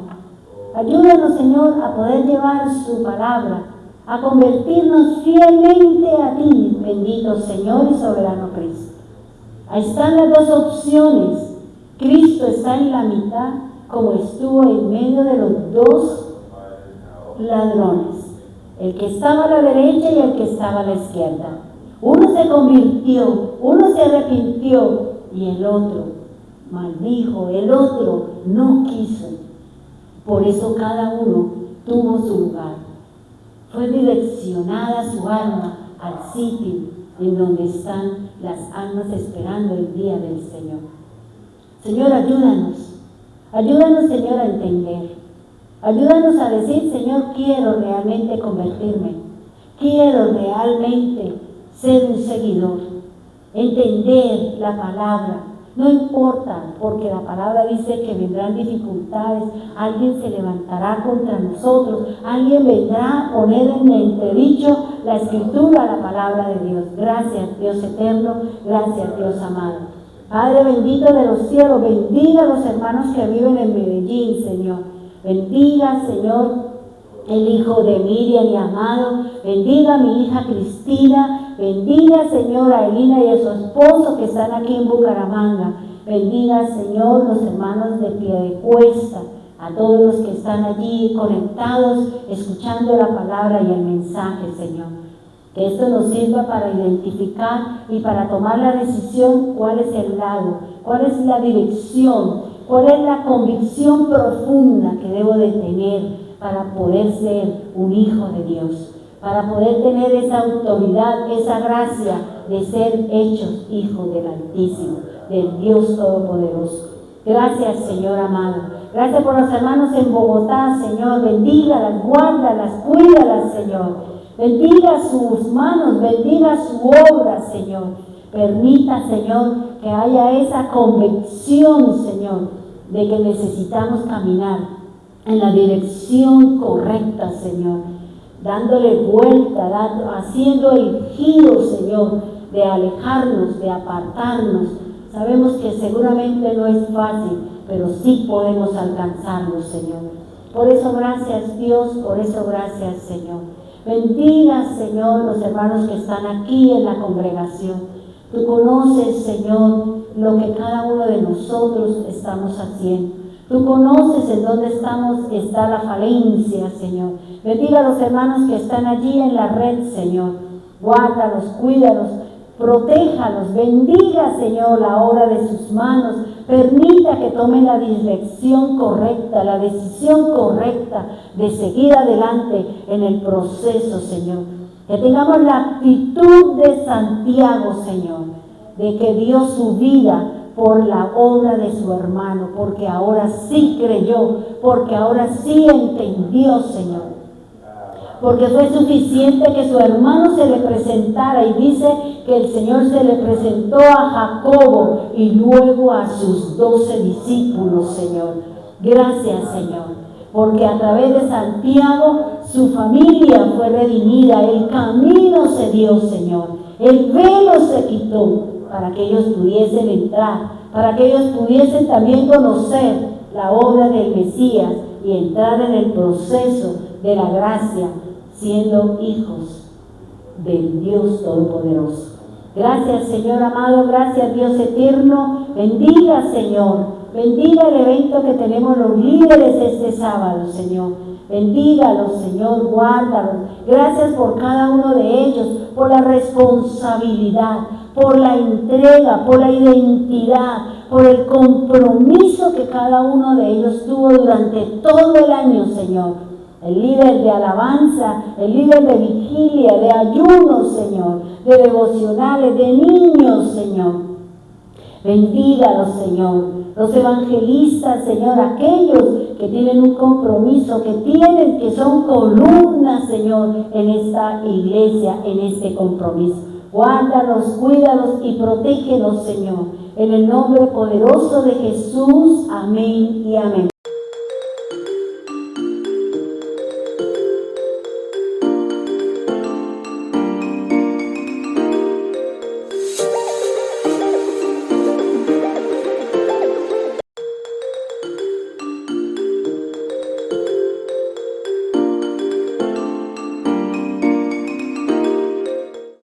Ayúdanos, Señor, a poder llevar su palabra, a convertirnos fielmente a ti, bendito Señor y soberano Cristo. Ahí están las dos opciones. Cristo está en la mitad, como estuvo en medio de los dos ladrones. El que estaba a la derecha y el que estaba a la izquierda. Uno se convirtió, uno se arrepintió y el otro maldijo, el otro no quiso. Por eso cada uno tuvo su lugar. Fue direccionada su alma al sitio en donde están las almas esperando el día del Señor. Señor, ayúdanos. Ayúdanos, Señor, a entender. Ayúdanos a decir, Señor, quiero realmente convertirme. Quiero realmente ser un seguidor. Entender la palabra. No importa, porque la palabra dice que vendrán dificultades. Alguien se levantará contra nosotros. Alguien vendrá a poner en entredicho la escritura, la palabra de Dios. Gracias, Dios eterno. Gracias, Dios amado. Padre bendito de los cielos, bendiga a los hermanos que viven en Medellín, Señor. Bendiga, Señor, el hijo de Miriam y Amado. Bendiga a mi hija Cristina. Bendiga, Señor, a Elina y a su esposo que están aquí en Bucaramanga. Bendiga, Señor, los hermanos de Piedecuesta, a todos los que están allí conectados, escuchando la palabra y el mensaje, Señor. Que esto nos sirva para identificar y para tomar la decisión cuál es el lado, cuál es la dirección, cuál es la convicción profunda que debo de tener para poder ser un hijo de Dios, para poder tener esa autoridad, esa gracia de ser hechos hijos del Altísimo, del Dios Todopoderoso. Gracias, Señor amado. Gracias por los hermanos en Bogotá, Señor. Bendígalas, guárdalas, cuídalas, Señor. Bendiga sus manos, bendiga su obra, Señor. Permita, Señor, que haya esa convicción, Señor, de que necesitamos caminar en la dirección correcta, Señor. Dándole vuelta, haciendo el giro, Señor, de alejarnos, de apartarnos. Sabemos que seguramente no es fácil, pero sí podemos alcanzarlo, Señor. Por eso gracias, Dios, por eso gracias, Señor. Bendiga, Señor, los hermanos que están aquí en la congregación. Tú conoces, Señor, lo que cada uno de nosotros estamos haciendo. Tú conoces en dónde está la falencia, Señor. Bendiga a los hermanos que están allí en la red, Señor. Guárdalos, cuídalos. protéjalos, bendiga, Señor, la obra de sus manos, permita que tomen la dirección correcta, la decisión correcta de seguir adelante en el proceso, Señor. Que tengamos la actitud de Santiago, Señor, de que dio su vida por la obra de su hermano, porque ahora sí creyó, porque ahora sí entendió, Señor. Porque fue suficiente que su hermano se le presentara, y dice que el Señor se le presentó a Jacobo y luego a sus 12 discípulos, Señor. Gracias, Señor, porque a través de Santiago su familia fue redimida, el camino se dio, Señor, el velo se quitó para que ellos pudiesen entrar, para que ellos pudiesen también conocer la obra del Mesías y entrar en el proceso de la gracia, siendo hijos del Dios Todopoderoso. Gracias, Señor amado, gracias, Dios eterno. Bendiga, Señor, bendiga el evento que tenemos los líderes este sábado, Señor. Bendígalos, Señor, guárdalos. Gracias por cada uno de ellos, por la responsabilidad, por la entrega, por la identidad, por el compromiso que cada uno de ellos tuvo durante todo el año, Señor. El líder de alabanza, el líder de vigilia, de ayunos, Señor, de devocionales, de niños, Señor. Bendígalos, Señor. Los evangelistas, Señor, aquellos que tienen un compromiso, que son columnas, Señor, en esta iglesia, en este compromiso. Guárdalos, cuídalos y protégelos, Señor. En el nombre poderoso de Jesús, amén y amén.